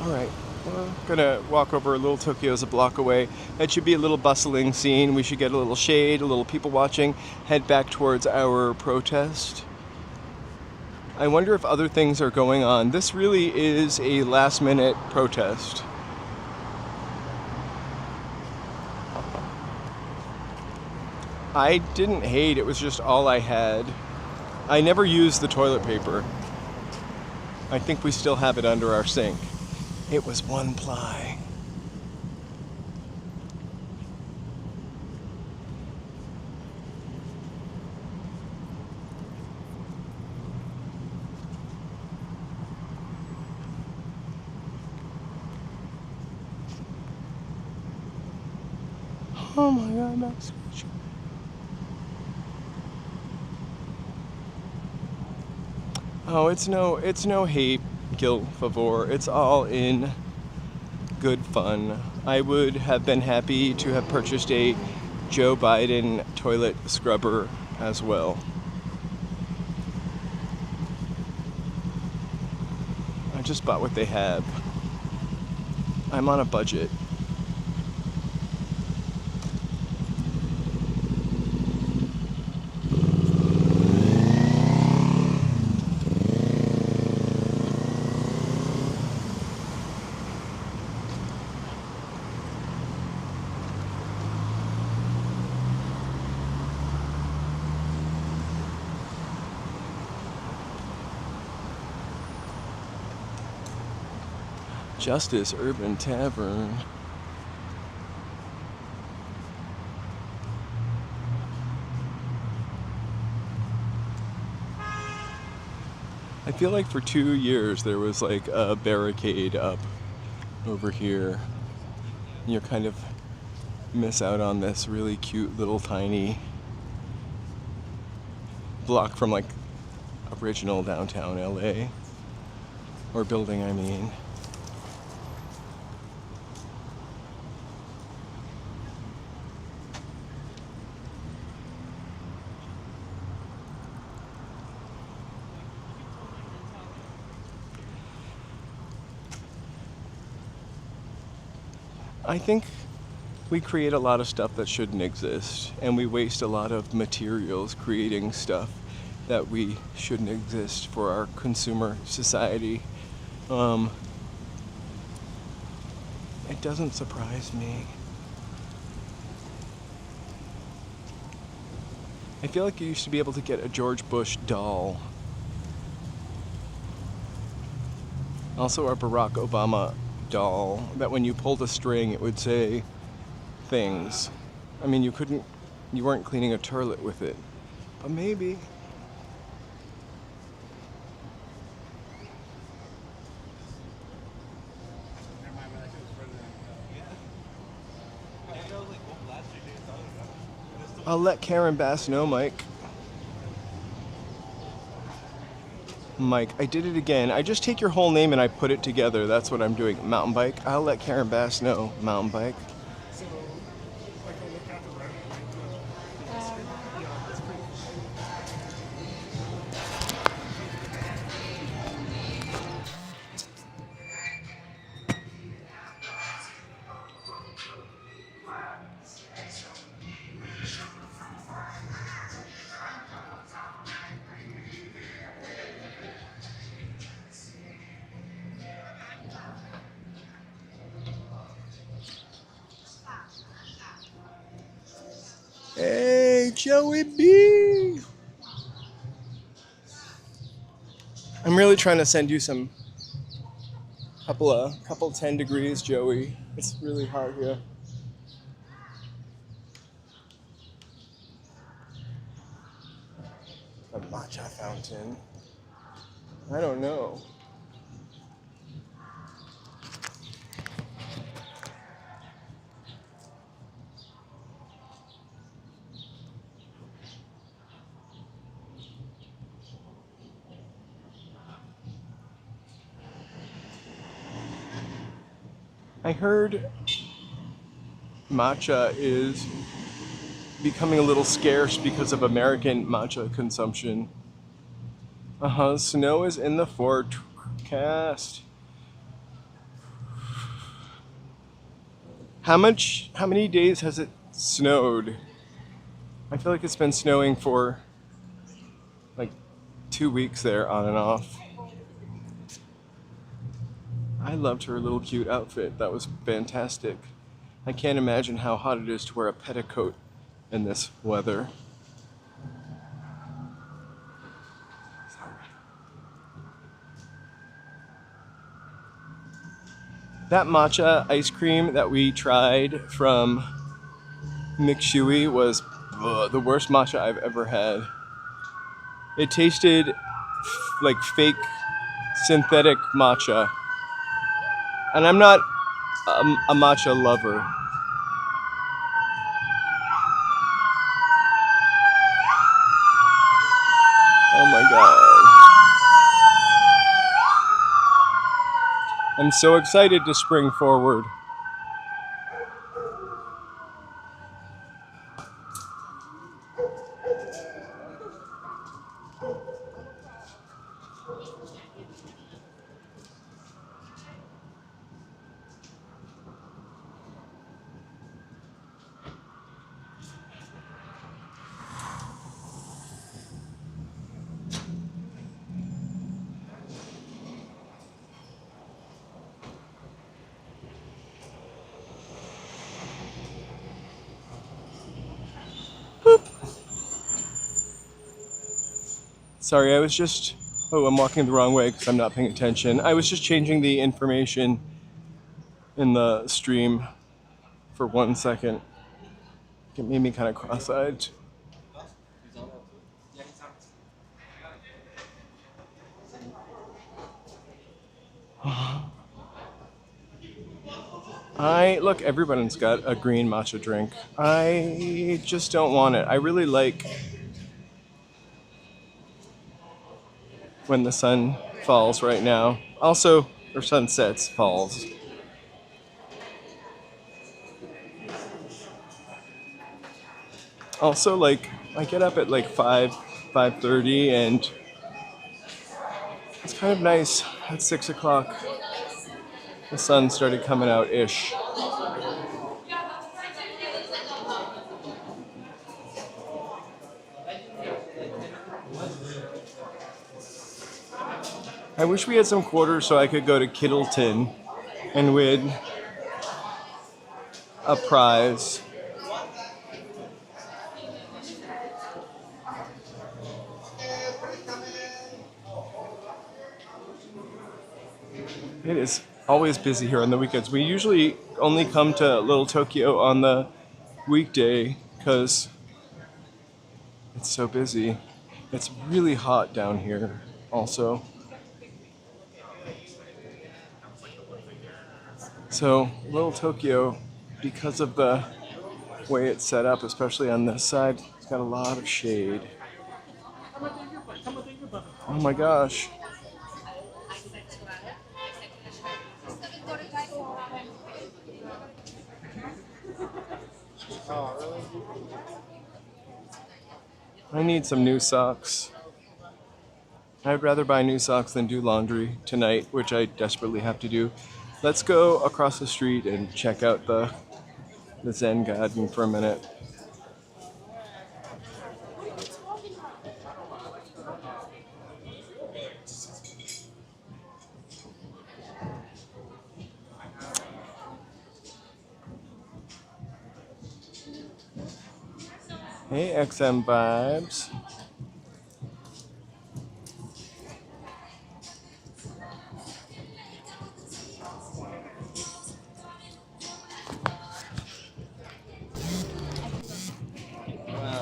Alright, we're gonna walk over. Little Tokyo's a block away. It should be a little bustling scene. We should get a little shade, a little people watching, head back towards our protest. I wonder if other things are going on. This really is a last minute protest. I didn't hate, it was just all I had. I never used the toilet paper. I think we still have it under our sink. It was 1 ply. Oh my God, that's so. Oh, it's no hate. guilt, favor. It's all in good fun. I would have been happy to have purchased a Joe Biden toilet scrubber as well. I just bought what they have. I'm on a budget. Justice Urban Tavern. I feel like for 2 years there was like a barricade up over here. You kind of miss out on this really cute little tiny block from like original downtown LA. Or building, I mean. I think we create a lot of stuff that shouldn't exist, and we waste a lot of materials creating stuff that we shouldn't exist for our consumer society. It doesn't surprise me. I feel like you used to be able to get a George Bush doll. Also a Barack Obama doll that when you pulled a string it would say things. I mean, you weren't cleaning a toilet with it, but maybe. I'll let Karen Bass know, Mike. Mike, I did it again. I just take your whole name and I put it together. That's what I'm doing. Mountain bike. I'll let Karen Bass know. Mountain bike. So, like, I'll look out the road. Yeah, that's pretty Hey, Joey B. I'm really trying to send you some couple 10 degrees, Joey. It's really hot here. A matcha fountain. I don't know. I heard matcha is becoming a little scarce because of American matcha consumption. Snow is in the forecast. How many days has it snowed? I feel like it's been snowing for like 2 weeks there on and off. I loved her little cute outfit. That was fantastic. I can't imagine how hot it is to wear a petticoat in this weather. That matcha ice cream that we tried from McShui was the worst matcha I've ever had. It tasted like fake synthetic matcha. And I'm not a matcha lover. Oh my god. I'm so excited to spring forward. Sorry, I was just... Oh, I'm walking the wrong way because I'm not paying attention. I was just changing the information in the stream for 1 second. It made me kind of cross-eyed. Look, everyone's got a green matcha drink. I just don't want it. I really like when the sun falls right now. Also, or sunsets, falls. Also, like, I get up at like 5:30, and it's kind of nice at 6 o'clock. The sun started coming out-ish. I wish we had some quarters so I could go to Kittleton and win a prize. It is always busy here on the weekends. We usually only come to Little Tokyo on the weekday because it's so busy. It's really hot down here also. So Little Tokyo, because of the way it's set up, especially on this side, it's got a lot of shade. Oh my gosh. I need some new socks. I'd rather buy new socks than do laundry tonight, which I desperately have to do. Let's go across the street and check out the Zen Garden for a minute. Hey, XM Vibes.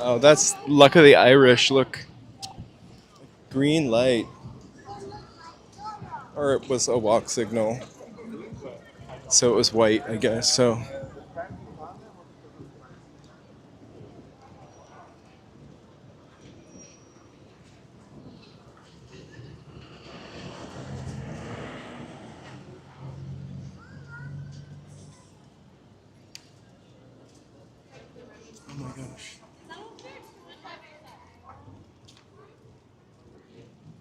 Wow, that's luck of the Irish. Look, green light. Or it was a walk signal. So it was white, I guess. So. Oh my gosh.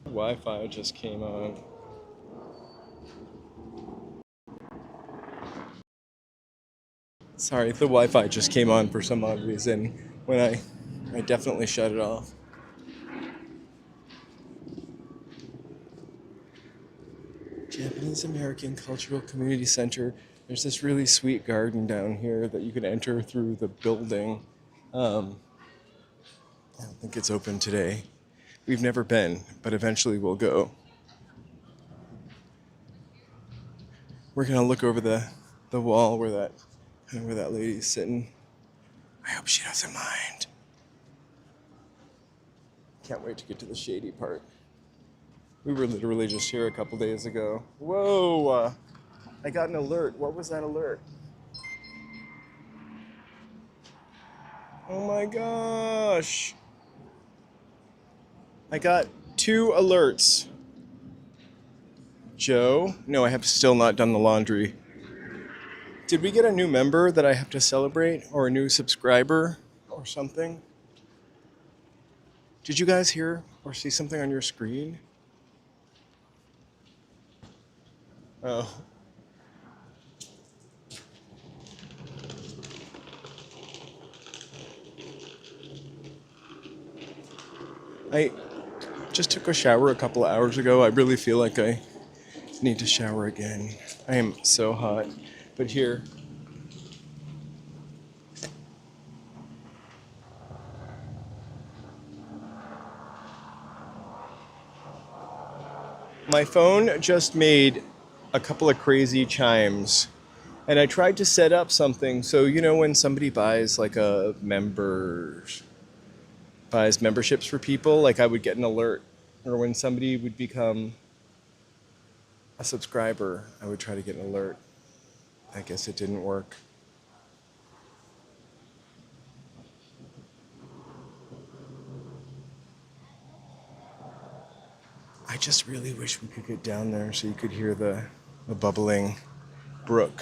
Wi-Fi just came on. Sorry, the Wi-Fi just came on for some odd reason when I definitely shut it off. Japanese American Cultural Community Center. There's this really sweet garden down here that you can enter through the building. I don't think it's open today. We've never been, but eventually we'll go. We're gonna look over the wall where that lady's sitting. I hope she doesn't mind. Can't wait to get to the shady part. We were literally just here a couple days ago. Whoa! I got an alert. What was that alert? Oh my gosh! I got 2 alerts. Joe? No, I have still not done the laundry. Did we get a new member that I have to celebrate, or a new subscriber or something? Did you guys hear or see something on your screen? Oh. I just took a shower a couple of hours ago. I really feel like I need to shower again. I am so hot. But here, my phone just made a couple of crazy chimes. And I tried to set up something so, when somebody buys like buys memberships for people, like I would get an alert. Or when somebody would become a subscriber, I would try to get an alert. I guess it didn't work. I just really wish we could get down there so you could hear the bubbling brook.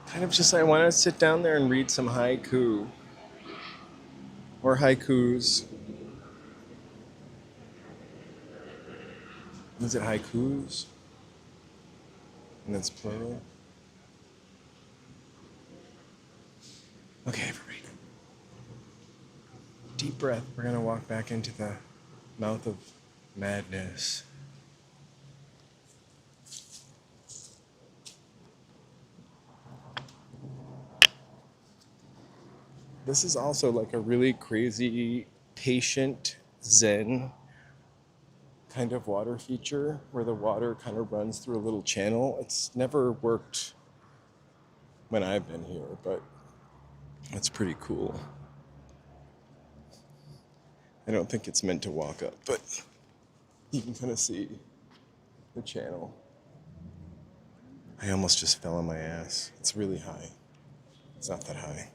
Kind of just, I want to sit down there and read some haiku. Or haikus. Is it haikus? And it's plural? Okay, everybody. Deep breath. We're going to walk back into the mouth of madness. This is also like a really crazy, patient Zen kind of water feature where the water kind of runs through a little channel. It's never worked when I've been here, but it's pretty cool. I don't think it's meant to walk up, but you can kind of see the channel. I almost just fell on my ass. It's really high. It's not that high.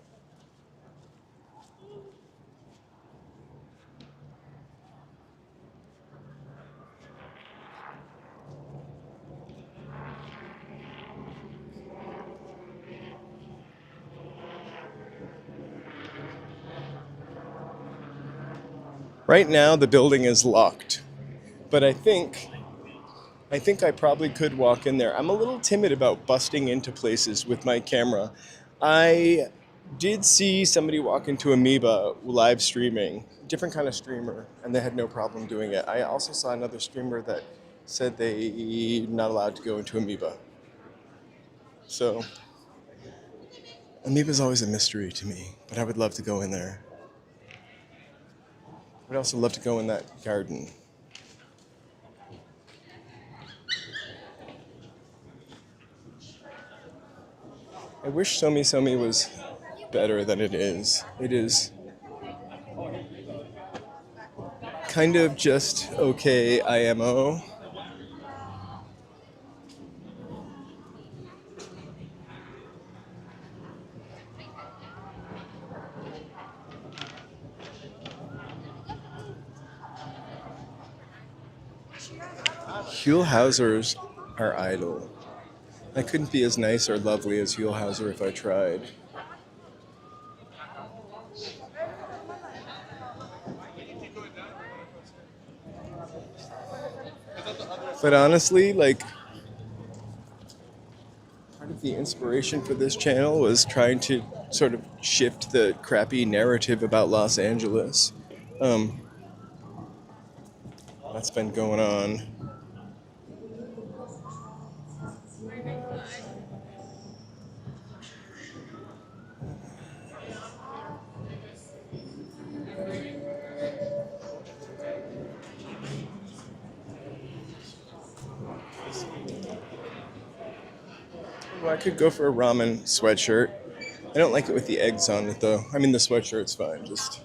Right now, the building is locked, but I think I probably could walk in there. I'm a little timid about busting into places with my camera. I did see somebody walk into Amoeba live streaming, different kind of streamer, and they had no problem doing it. I also saw another streamer that said they're not allowed to go into Amoeba. So, Amoeba's always a mystery to me, but I would love to go in there. I would also love to go in that garden. I wish Somi Somi was better than it is. It is kind of just okay IMO. Huell Hausers are idle. I couldn't be as nice or lovely as Huell Hauser if I tried. But honestly, like, part of the inspiration for this channel was trying to sort of shift the crappy narrative about Los Angeles. That's been going on. Well, I could go for a ramen sweatshirt. I don't like it with the eggs on it, though. I mean, the sweatshirt's fine, just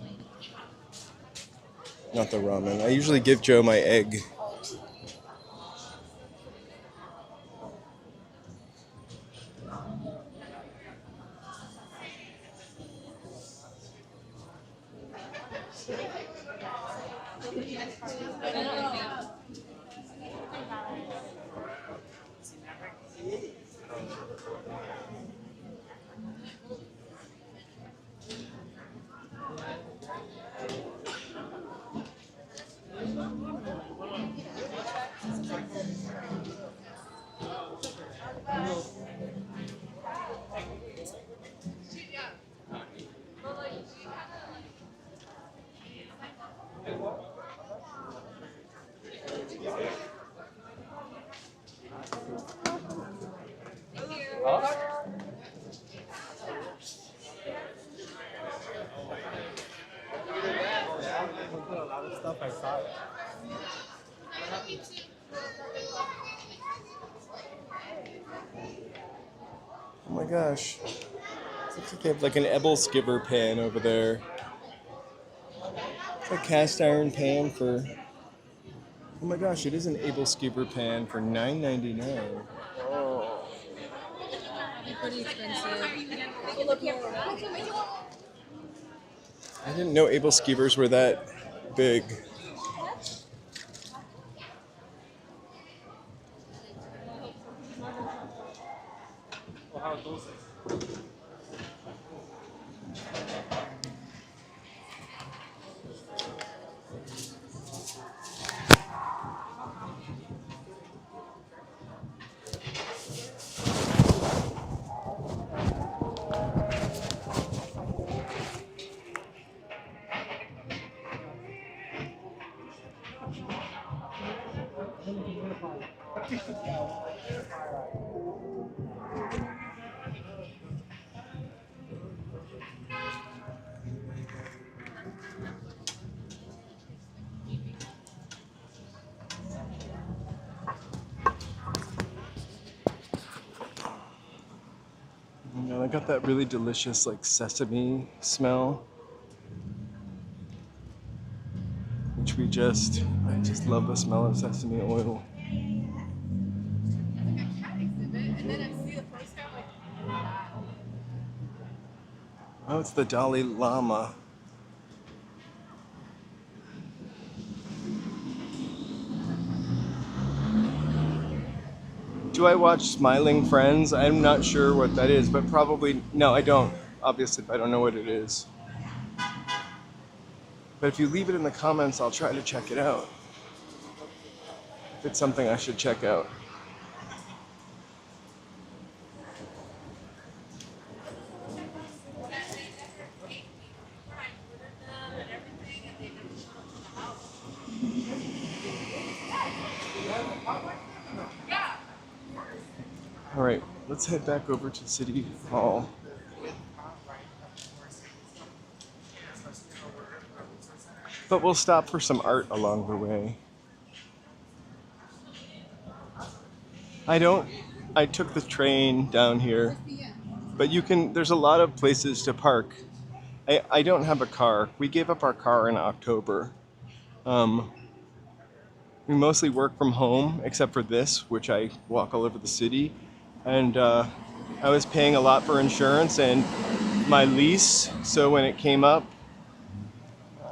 Not the ramen. I usually give Joe my egg. Oh my gosh. Looks like they have like an Ebel skiver pan over there. It's a cast iron pan for... Oh my gosh, it is an Ebel skiver pan for $9.99. Oh. Pretty expensive. I didn't know Ebel skivers were that big. You know, I got that really delicious like sesame smell, which I just love the smell of sesame oil. Oh, it's the Dalai Lama. Do I watch Smiling Friends? I'm not sure what that is, but probably, no, I don't. Obviously, I don't know what it is. But if you leave it in the comments, I'll try to check it out. If it's something I should check out. All right, let's head back over to City Hall. But we'll stop for some art along the way. I took the train down here, but there's a lot of places to park. I don't have a car. We gave up our car in October. We mostly work from home, except for this, which I walk all over the city. And I was paying a lot for insurance and my lease, so when it came up,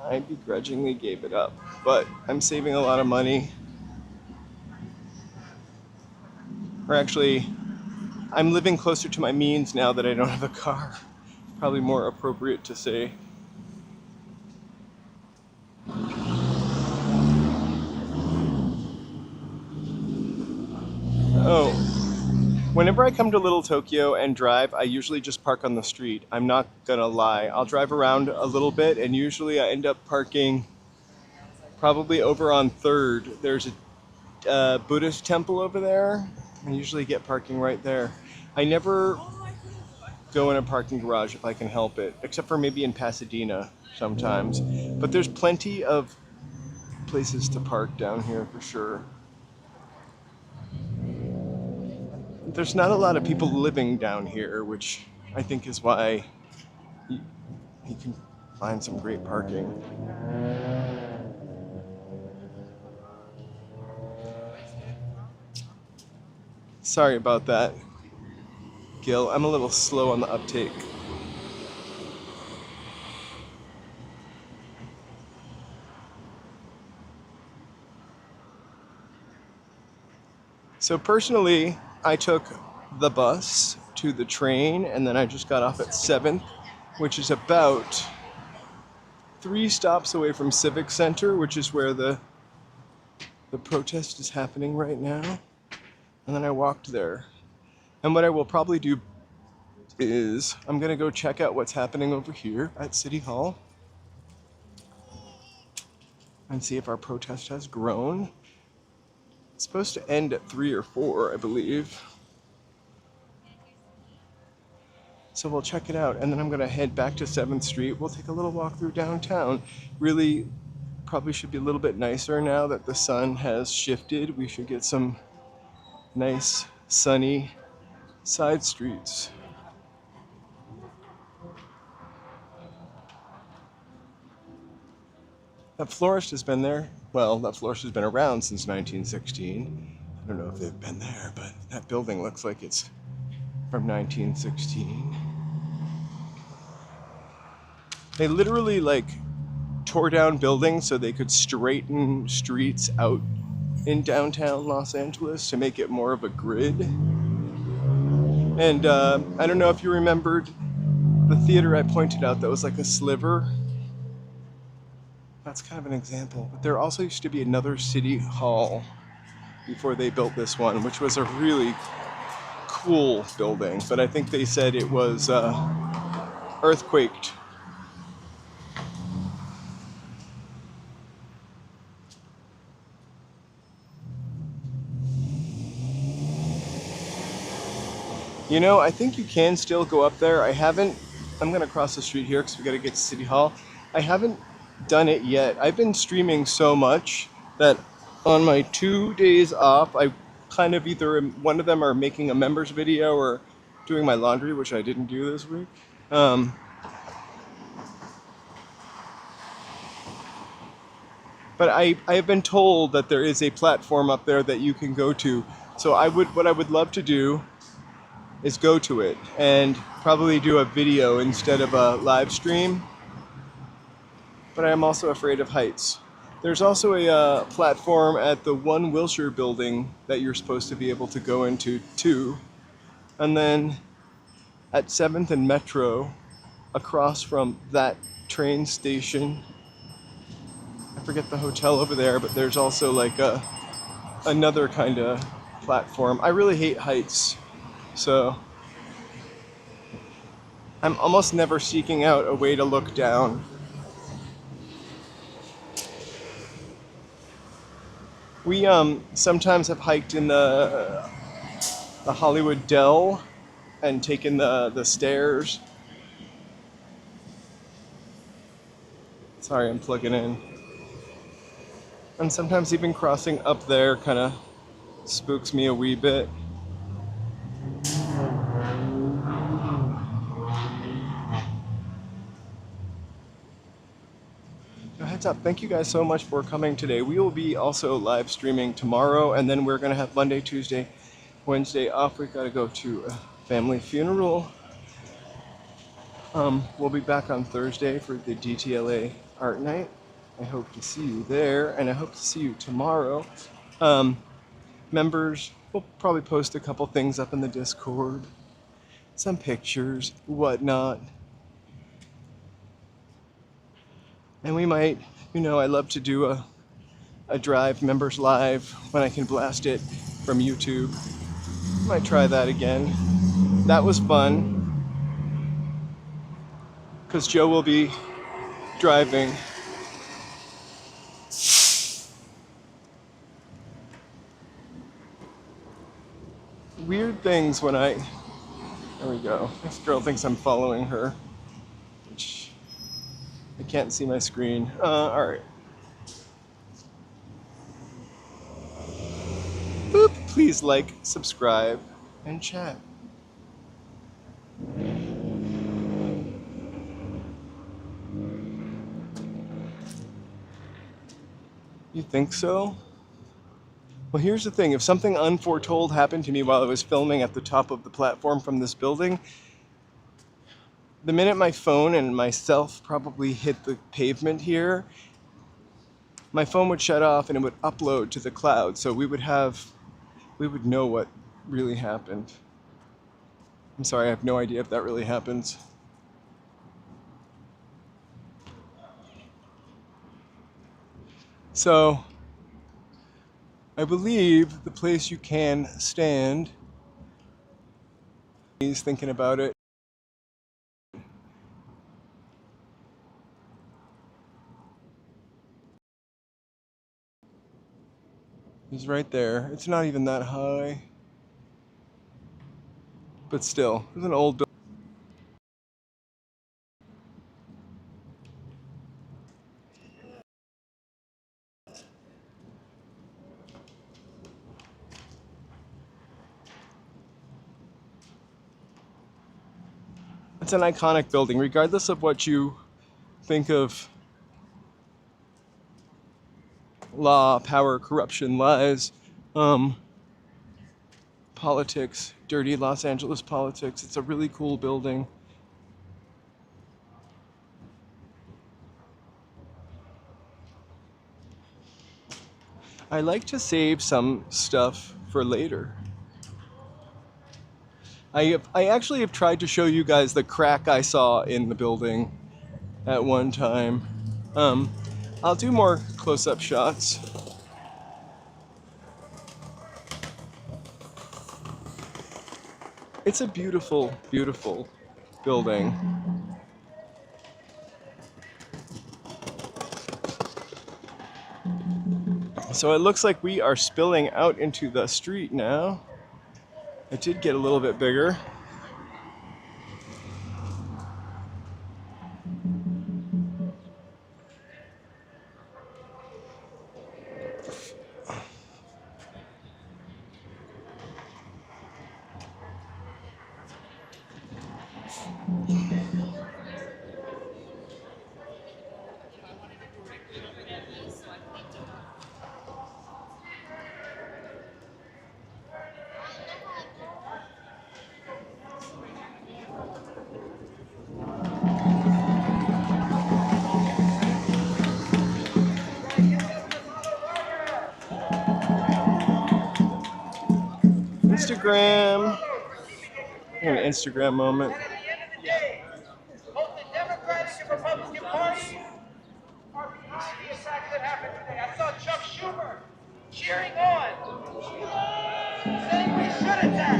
I begrudgingly gave it up. But I'm saving a lot of money. Or actually, I'm living closer to my means now that I don't have a car. Probably more appropriate to say. Oh, whenever I come to Little Tokyo and drive, I usually just park on the street. I'm not gonna lie. I'll drive around a little bit and usually I end up parking probably over on 3rd. There's a Buddhist temple over there. I usually get parking right there. I never go in a parking garage if I can help it, except for maybe in Pasadena sometimes. But there's plenty of places to park down here for sure. There's not a lot of people living down here, which I think is why you can find some great parking. Sorry about that, Gil. I'm a little slow on the uptake. So personally, I took the bus to the train, and then I just got off at 7th, which is about 3 stops away from Civic Center, which is where the protest is happening right now. And then I walked there. And what I will probably do is I'm gonna go check out what's happening over here at City Hall and see if our protest has grown. It's supposed to end at 3 or 4, I believe. So we'll check it out, and then I'm gonna head back to 7th Street. We'll take a little walk through downtown. Really, probably should be a little bit nicer now that the sun has shifted. We should get some nice, sunny side streets. That florist has been there. Well, that florist has been around since 1916. I don't know if they've been there, but that building looks like it's from 1916. They literally tore down buildings so they could straighten streets out in downtown Los Angeles to make it more of a grid. And I don't know if you remembered the theater I pointed out that was like a sliver. That's kind of an example. But there also used to be another city hall before they built this one, which was a really cool building. But I think they said it was earthquaked. You know, I think you can still go up there. I'm gonna cross the street here because we gotta get to City Hall. I haven't done it yet. I've been streaming so much that on my 2 days off, I kind of either one of them are making a members video or doing my laundry, which I didn't do this week. But I have been told that there is a platform up there that you can go to. So what I would love to do is go to it and probably do a video instead of a live stream. But I am also afraid of heights. There's also a platform at the One Wilshire building that you're supposed to be able to go into too. And then at 7th and Metro, across from that train station, I forget the hotel over there, but there's also another kind of platform. I really hate heights. So I'm almost never seeking out a way to look down. We sometimes have hiked in the Hollywood Dell and taken the stairs. Sorry, I'm plugging in. And sometimes even crossing up there kind of spooks me a wee bit. Heads up, thank you guys so much for coming today. We will be also live streaming tomorrow, and then we're going to have Monday, Tuesday, Wednesday off. We've got to go to a family funeral. We'll be back on Thursday for the DTLA art night. I hope to see you there, and I hope to see you tomorrow. Members, we'll probably post a couple things up in the Discord, some pictures, whatnot. And we might, I love to do a Drive members live when I can blast it from YouTube. Might try that again. That was fun, because Joe will be driving. Weird things when there we go. This girl thinks I'm following her, which I can't see my screen. All right. Boop. Please like, subscribe, and chat. You think so? Well, here's the thing. If something unforetold happened to me while I was filming at the top of the platform from this building, the minute my phone and myself probably hit the pavement here, my phone would shut off and it would upload to the cloud. So we would know what really happened. I'm sorry, I have no idea if that really happens. So I believe the place you can stand, he's thinking about it. He's right there. It's not even that high. But still, it's an old building. It's an iconic building, regardless of what you think of law, power, corruption, lies, politics, dirty Los Angeles politics. It's a really cool building. I like to save some stuff for later. I actually have tried to show you guys the crack I saw in the building at one time. I'll do more close-up shots. It's a beautiful, beautiful building. So it looks like we are spilling out into the street now. It did get a little bit bigger. Instagram. An Instagram moment. At the end of the day, both the Democratic and Republican parties are behind the attack that happened today. I saw Chuck Schumer cheering on, saying we should attack.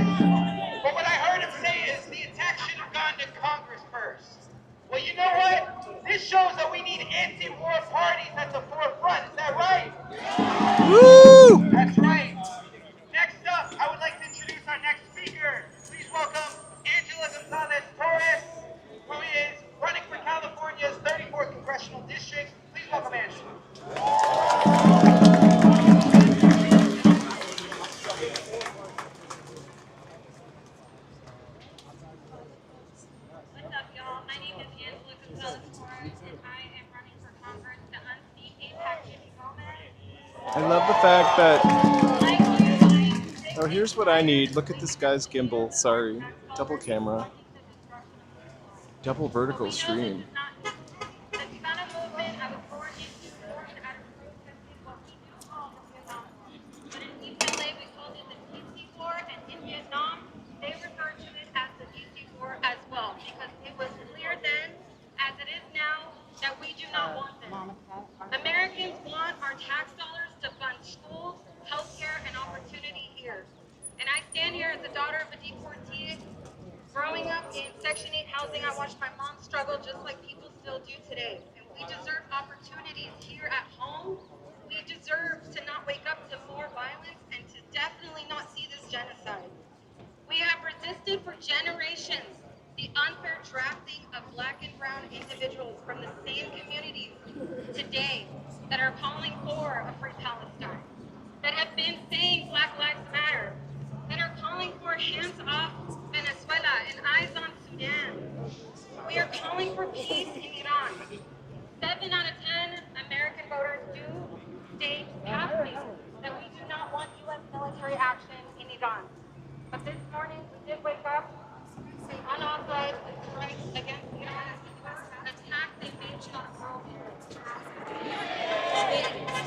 But what I heard him say is the attack should have gone to Congress first. Well, you know what? This shows that we need anti-war parties at the forefront. Is that right? Woo! That's right. Next up, I would like to introduce our next speaker. Please welcome Angela Gonzalez-Torres, who is running for California's 34th Congressional District. Please welcome Angela. What's up, y'all? My name is Angela Gonzalez-Torres, and I am running for Congress to unseat APAC Jimmy Gomez. I love the fact that. Like you, Oh, here's what I need. Look at this guy's gimbal. Sorry. Double camera. Double vertical stream. The Chicano movement, I was born into born out of protest is what we do call the Vietnam War. But in DTLA, we called it the DC War, and in Vietnam, they referred to it as the DC War as well, because it was clear then, as it is now, that we do not want this. Americans want our tax dollars to fund schools, healthcare, and opportunity here. And I stand here as the daughter of a deportee. Growing up in Section 8 housing, I watched my mom struggle just like people still do today. And we deserve opportunities here at home. We deserve to not wake up to more violence and to definitely not see this genocide. We have resisted for generations the unfair drafting of Black and brown individuals from the same communities today that are calling for a free Palestine, that have been saying Black Lives Matter, that are calling for hands off Venezuela and eyes on Sudan. We are calling for peace in Iran. 7 out of 10 American voters do state pathways that we do not not want U.S. military action in Iran. But this morning, we did wake up to unauthorized strikes against Iran, attack they made on world leaders.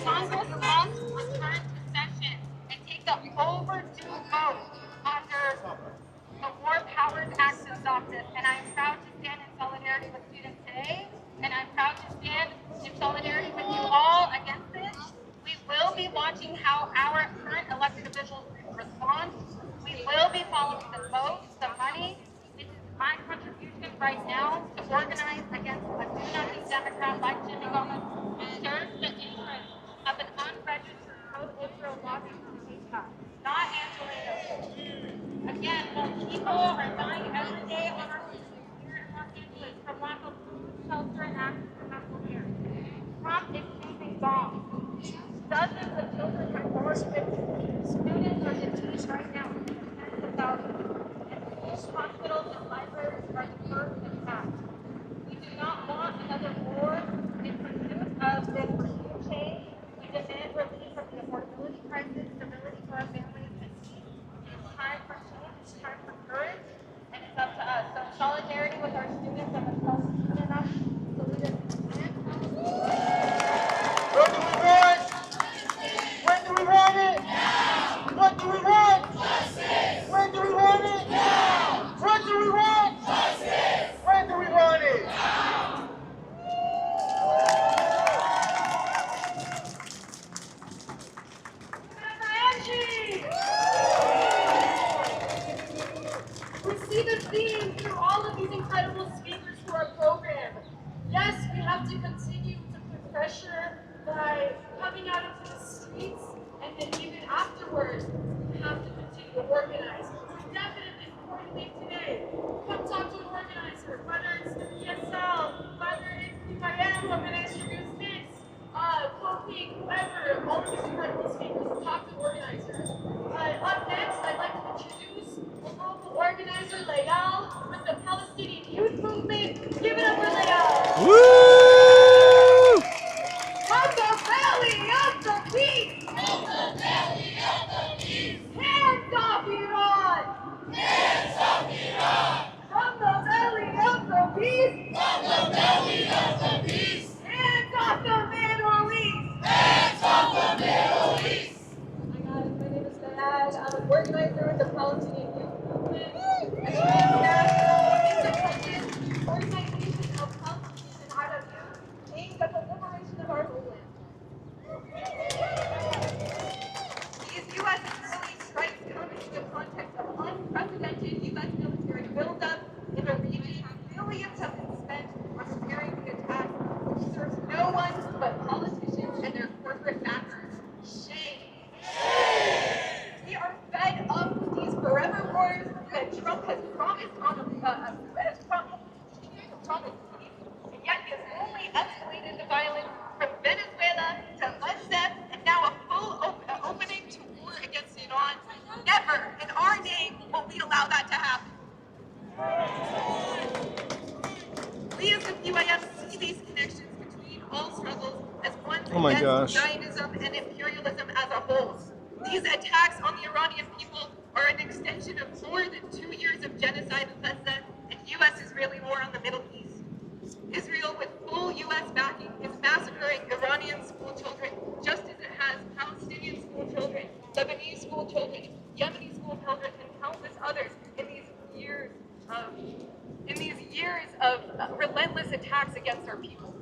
Congress must return to session and take the overdue vote under the War Powers Act is adopted, and I am proud to stand in solidarity with students today, and I'm proud to stand in solidarity with you all against this. We will be watching how our current elected officials respond. We will be following the vote, the money. This is my contribution right now to organize against a do-nothing Democrat like Jimmy Gomez who serves the interests of an unregistered pro-Israel lobbyist from Utah, not Angelina. Again, while people are dying every day on our streets here in Los Angeles from lack of food, shelter, and access to medical care, Trump is choosing bombs. Dozens of children have already been detained. Students are detained right now, tens of thousands. And schools, hospitals, and libraries are the first attacked. We do not want another war. In pursuit of this regime change, we demand relief from the affordability crisis, stability for our families, and peace. It's time for change, it's time for courage, and it's up to us. So in solidarity with our students and the soon enough to lead us to win. What do we want? When do we want it? Now. What do we want? Justice. When do we want it? Now. What do we want? Justice. When do we want it? Now. Angie! We see the theme through all of these incredible speakers for our program. Yes, we have to continue to put pressure by coming out into the streets, and then even afterwards, we have to continue to organize. We definitely coordinate today. Come talk to an organizer, whether it's the ESL, whether it's DTLA, I'm going to introduce this, Kofi, whoever, all of these incredible speakers, talk to organizers. Up next, I'd like to introduce a local organizer, Zelle, with the Palestinian Youth Movement. Give it up for Zelle. Woo! From the belly of the beast! From the belly of the beast! Hands off Iran! Hands off Iran! From the belly of the beast! From the belly of the beast! Hands off the Middle East! Hands off the Middle East! Hi guys, my name is Sayad. I'm an organizer with the Palestinian Youth Movement, a transnational, independent organization of Palestinian and Arab youth aimed at the liberation of our homeland. These U.S. Israeli strikes come in the context of unprecedented U.S. military buildup in a region. Billions have been spent on preparing the attack, which serves no one but politicians and their corporate backers. Shame. We are fed up with these forever wars that Trump has promised and yet he has only escalated the violence from Venezuela to Lebanon, and now a full opening to war against Iran. Never, in our name, will we allow that to happen. We as the UAM see these connections between all struggles as one against Zionism and imperialism as a whole. These attacks on the Iranian people are an extension of more than 2 years of genocide in Lebanon and U.S.-Israeli war on the Middle East. Israel, with full U.S. backing, is massacring Iranian school children, just as it has Palestinian school children, Lebanese school children, Yemeni school children, and countless others in these years of relentless attacks against our people.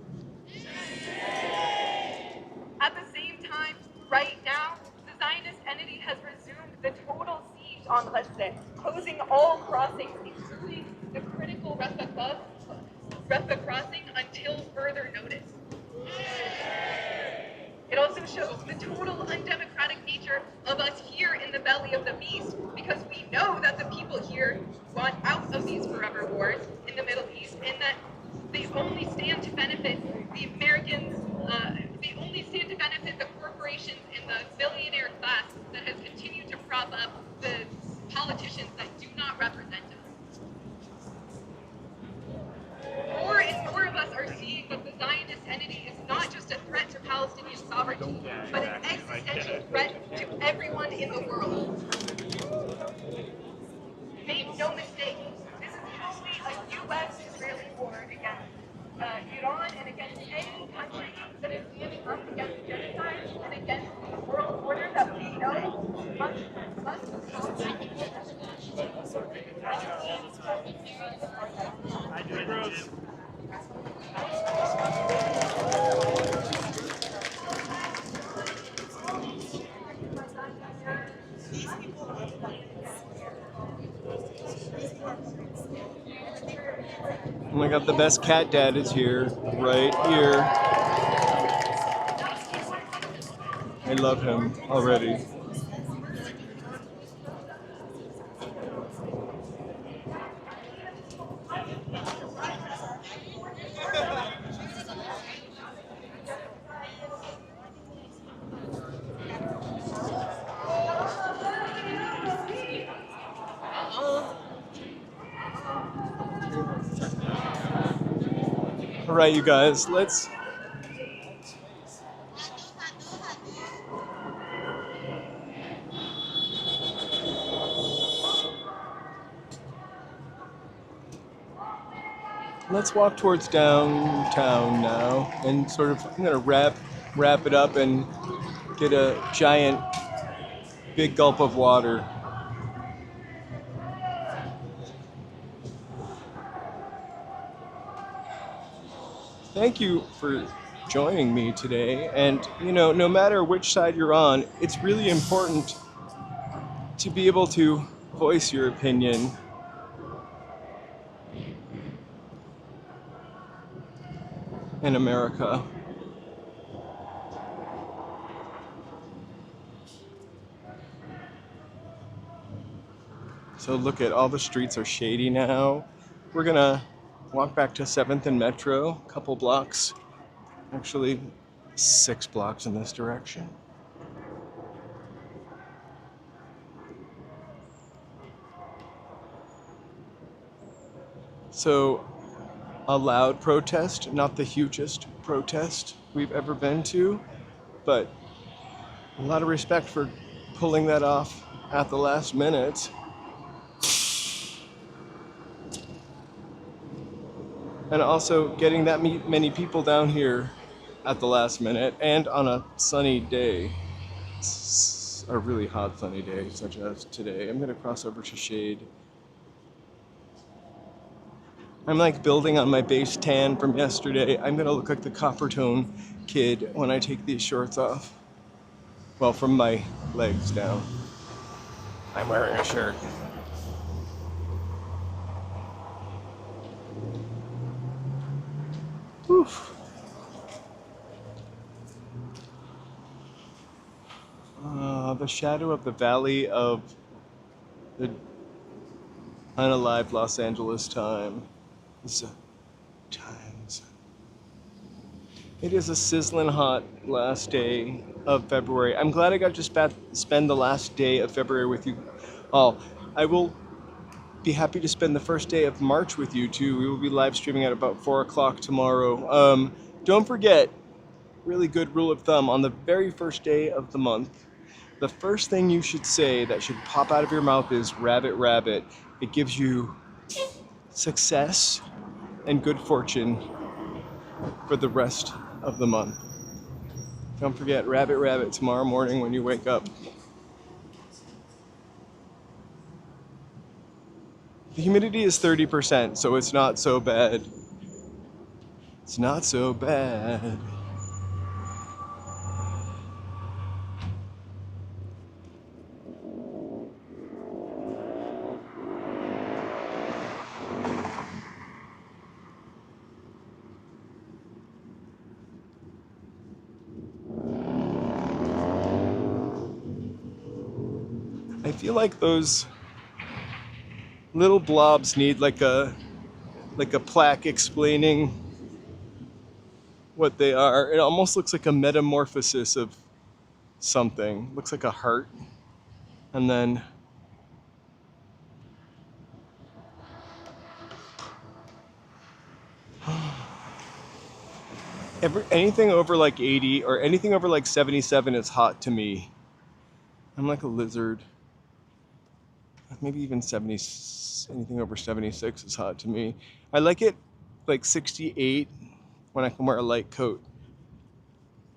At the same time, right now, the Zionist entity has resumed the total siege on Lebanon, closing all crossings, including the critical Rafah crossing, until further notice. It also shows the total undemocratic nature of us here in the belly of the beast, because we know that the people here want out of these forever wars in the Middle East, and that they only stand to benefit the Americans, they only stand to benefit the corporations and the billionaire class that has continued to prop up the politicians that do not represent us. More and more of us are seeing that the Zionist entity is not just a threat to Palestinian sovereignty, but an existential threat to everyone and against Iran and against any country that is standing up against genocide and against the world order that we know must come. Oh my god, the best cat dad is here, right here. I love him already. All right, you guys, let's walk towards downtown now, and sort of I'm gonna wrap it up and get a giant big gulp of water. Thank you for joining me today, and no matter which side you're on, it's really important to be able to voice your opinion. In America. So look at all the streets are shady now. We're gonna walk back to 7th and Metro, a couple blocks, actually 6 blocks in this direction. So a loud protest, not the hugest protest we've ever been to, but a lot of respect for pulling that off at the last minute. And also getting that many people down here at the last minute and on a sunny day. It's a really hot sunny day such as today. I'm gonna cross over to shade. I'm like building on my base tan from yesterday. I'm gonna look like the copper tone kid when I take these shorts off. Well, from my legs down. I'm wearing a shirt. Oof. The shadow of the valley of the unalive Los Angeles time. It is a sizzling hot last day of February. I'm glad I got to spend the last day of February with you all. I will be happy to spend the first day of March with you too. We will be live streaming at about 4 o'clock tomorrow. Don't forget, really good rule of thumb, on the very first day of the month, the first thing you should say that should pop out of your mouth is rabbit, rabbit. It gives you success and good fortune for the rest of the month. Don't forget, rabbit, rabbit tomorrow morning when you wake up. The humidity is 30%, so it's not so bad. It's not so bad. I feel like those little blobs need like a plaque explaining what they are. It almost looks like a metamorphosis of something. Looks like a heart. And then anything over like 80 or anything over like 77 is hot to me. I'm like a lizard. Maybe even anything over 76 is hot to me. I like it like 68 when I can wear a light coat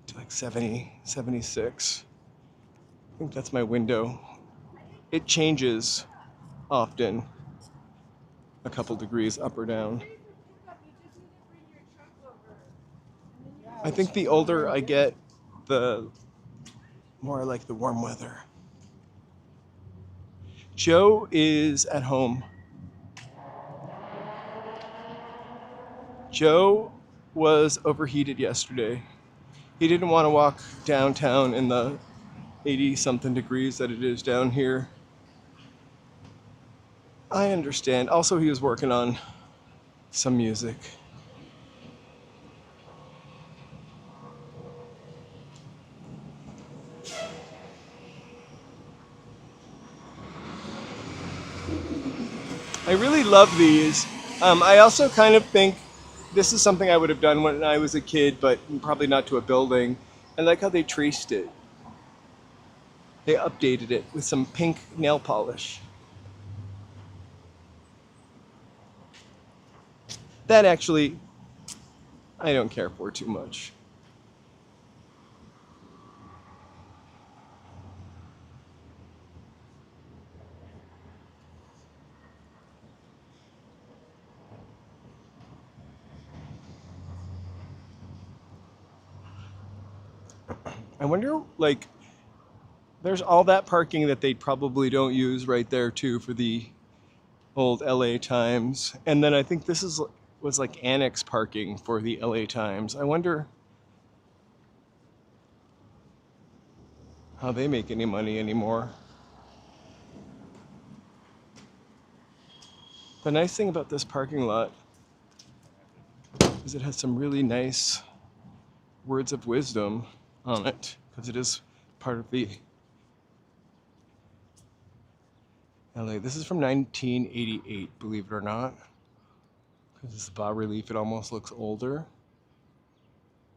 to like 70, 76. I think that's my window. It changes often, a couple degrees up or down. I think the older I get, the more I like the warm weather. Joe is at home. Joe was overheated yesterday. He didn't want to walk downtown in the 80 something degrees that it is down here. I understand. Also, he was working on some music. I really love these. I also kind of think this is something I would have done when I was a kid, but probably not to a building. I like how they traced it. They updated it with some pink nail polish. That actually, I don't care for too much. I wonder, like, there's all that parking that they probably don't use right there too for the old LA Times. And then I think this was like annex parking for the LA Times. I wonder how they make any money anymore. The nice thing about this parking lot is it has some really nice words of wisdom on it, because it is part of the LA. This is from 1988, believe it or not. Because it's bas relief, it almost looks older.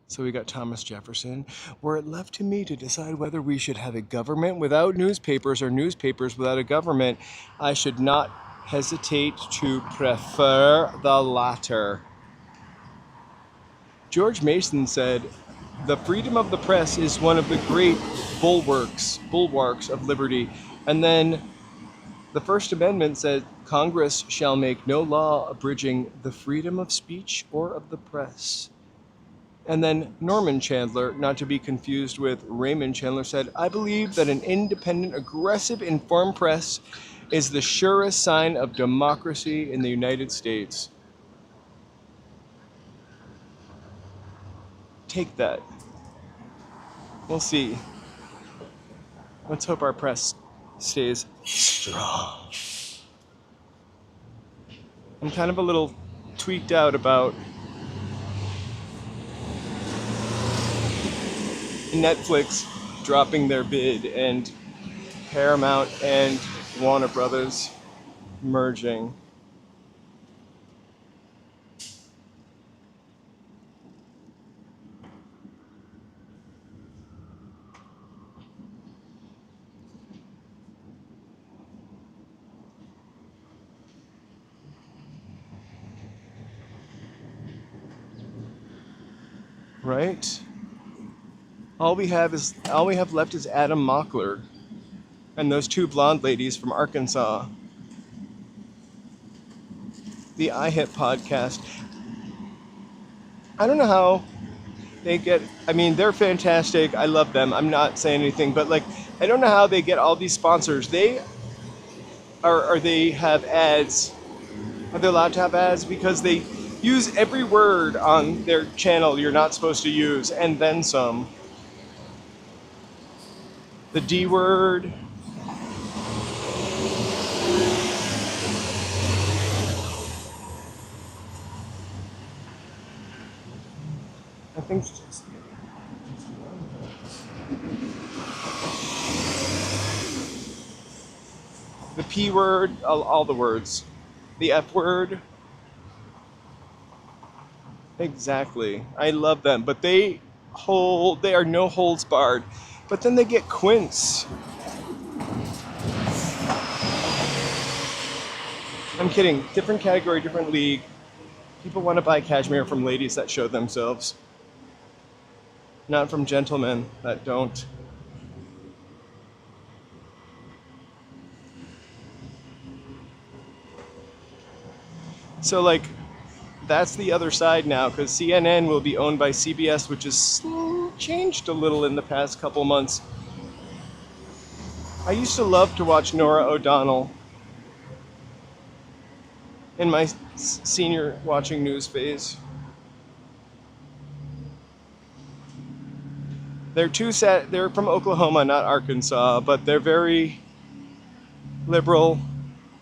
So we got Thomas Jefferson. Were it left to me to decide whether we should have a government without newspapers or newspapers without a government, I should not hesitate to prefer the latter. George Mason said, "The freedom of the press is one of the great bulwarks of liberty." And then the First Amendment said, "Congress shall make no law abridging the freedom of speech or of the press." And then Norman Chandler, not to be confused with Raymond Chandler, said, "I believe that an independent, aggressive, informed press is the surest sign of democracy in the United States." Take that. We'll see. Let's hope our press stays strong. I'm kind of a little tweaked out about Netflix dropping their bid and Paramount and Warner Brothers merging. Right? All we have left is Adam Mockler and those two blonde ladies from Arkansas. The iHit podcast. I don't know how they get, I mean, they're fantastic. I love them. I'm not saying anything, but like, I don't know how they get all these sponsors. They they have ads. Are they allowed to have ads? Because they use every word on their channel you're not supposed to use, and then some. The D word. I think the P word, all the words. The F word. Exactly. I love them, but they are no holds barred. But then they get Quince. I'm kidding. Different category, different league. People want to buy cashmere from ladies that show themselves, not from gentlemen that don't. So, like, that's the other side now, because CNN will be owned by CBS, which has changed a little in the past couple months. I used to love to watch Norah O'Donnell in my senior watching news phase. They're from Oklahoma, not Arkansas, but they're very liberal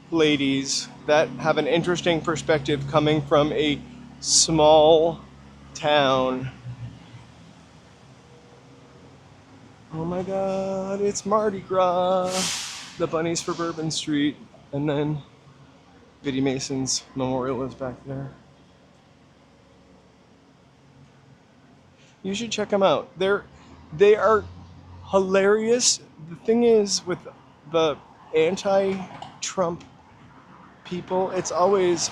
ladies that have an interesting perspective coming from a small town. Oh my god, it's Mardi Gras. The bunnies for Bourbon Street, and then Biddy Mason's memorial is back there. You should check them out. They are hilarious. The thing is, with the anti-Trump people, it's always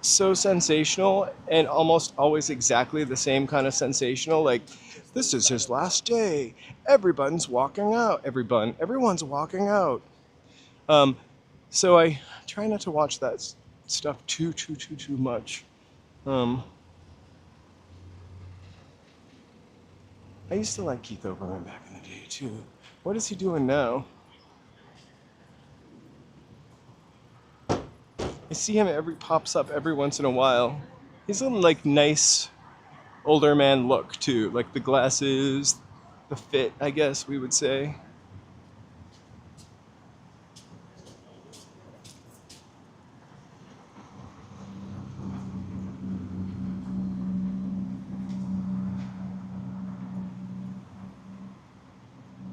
so sensational and almost always exactly the same kind of sensational. Like, this is his last day. Everyone's walking out. Everyone's walking out. So I try not to watch that stuff too much. I used to like Keith Olbermann back in the day too. What is he doing now? I see him pops up every once in a while. He's in like nice older man look too, like the glasses, the fit, I guess we would say.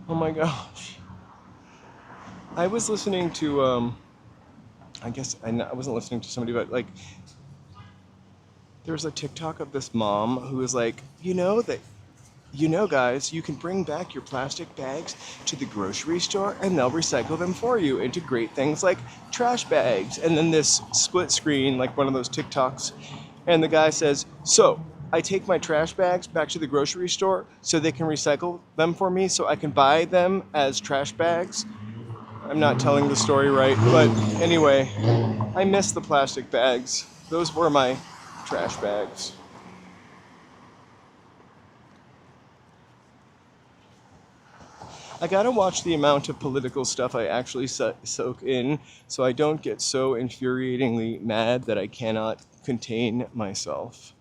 Oh my gosh. I was listening to I wasn't listening to somebody, but like there was a TikTok of this mom who was like, guys, you can bring back your plastic bags to the grocery store and they'll recycle them for you into great things like trash bags. And then this split screen, like one of those TikToks, and the guy says, so I take my trash bags back to the grocery store so they can recycle them for me so I can buy them as trash bags. I'm not telling the story right, but anyway, I miss the plastic bags. Those were my trash bags. I gotta watch the amount of political stuff I actually soak in so I don't get so infuriatingly mad that I cannot contain myself.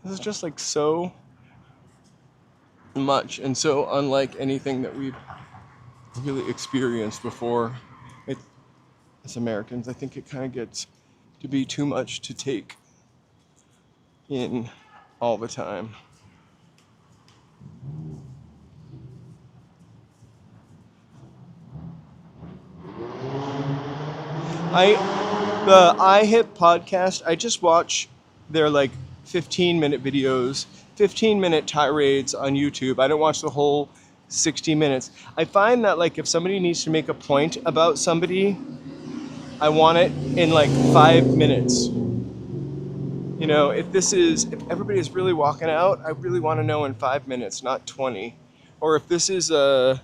This is just like so much and so unlike anything that we've really experienced before. As Americans, I think it kind of gets to be too much to take in all the time. The iHip podcast, I just watch their like 15-minute videos, 15-minute tirades on YouTube. I don't watch the whole 60 minutes. I find that like if somebody needs to make a point about somebody, I want it in like 5 minutes. You know, if everybody is really walking out, I really want to know in 5 minutes, not 20. Or if this is I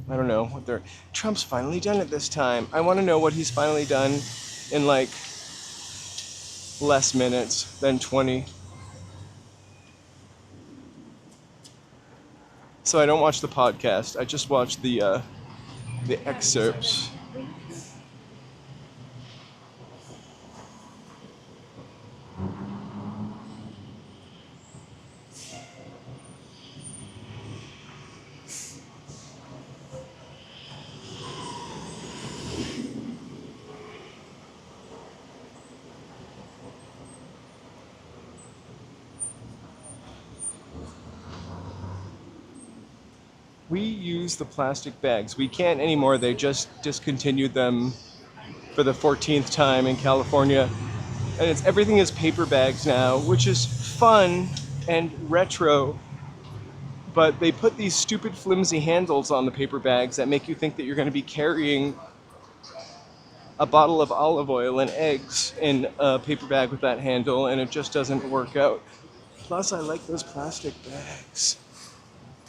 don't know what Trump's finally done it this time. I want to know what he's finally done in like less minutes than 20. So I don't watch the podcast. I just watch the excerpts. We use the plastic bags. We can't anymore. They just discontinued them for the 14th time in California. And everything is paper bags now, which is fun and retro. But they put these stupid flimsy handles on the paper bags that make you think that you're going to be carrying a bottle of olive oil and eggs in a paper bag with that handle, and it just doesn't work out. Plus, I like those plastic bags.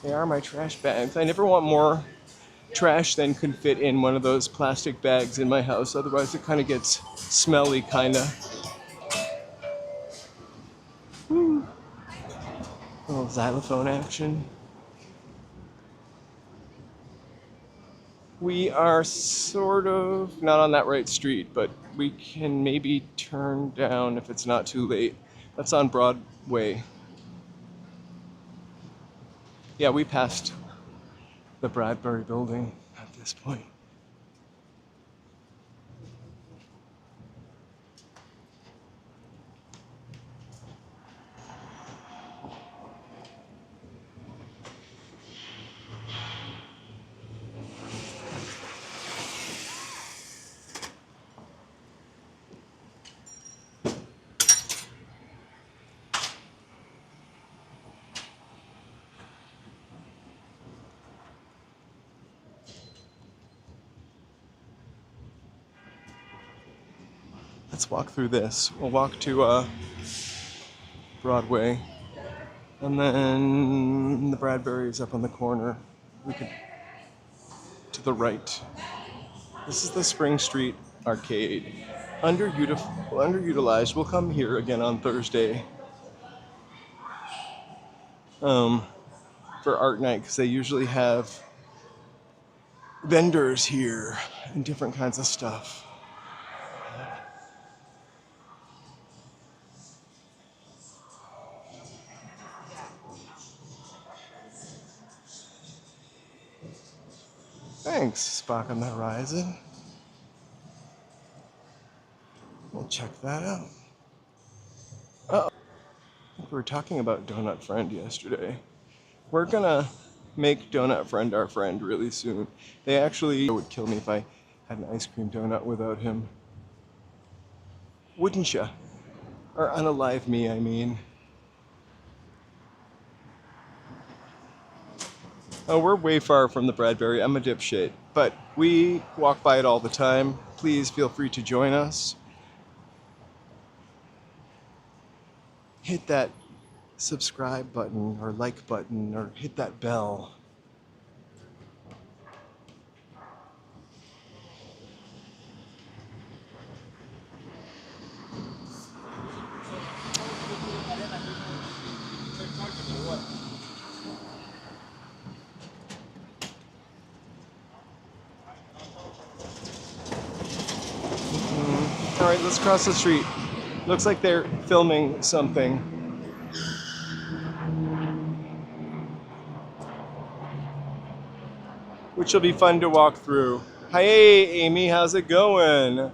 They are my trash bags. I never want more trash than can fit in one of those plastic bags in my house. Otherwise, it kind of gets smelly, kind of. Little xylophone action. We are sort of not on that right street, but we can maybe turn down if it's not too late. That's on Broadway. Yeah, we passed the Bradbury building at this point. Let's walk through this. We'll walk to Broadway, and then the Bradbury's up on the corner. We could to the right. This is the Spring Street Arcade. Underutilized. We'll come here again on Thursday for art night because they usually have vendors here and different kinds of stuff. Thanks, Spock on the Horizon. We'll check that out. Oh, I think we were talking about Donut Friend yesterday. We're gonna make Donut Friend our friend really soon. They actually would kill me if I had an ice cream donut without him. Wouldn't ya? Or unalive me, I mean. Oh, we're way far from the Bradbury. I'm a dipshit. But we walk by it all the time. Please feel free to join us. Hit that subscribe button or like button or hit that bell. All right, let's cross the street. Looks like they're filming something. Which will be fun to walk through. Hey, Amy, how's it going?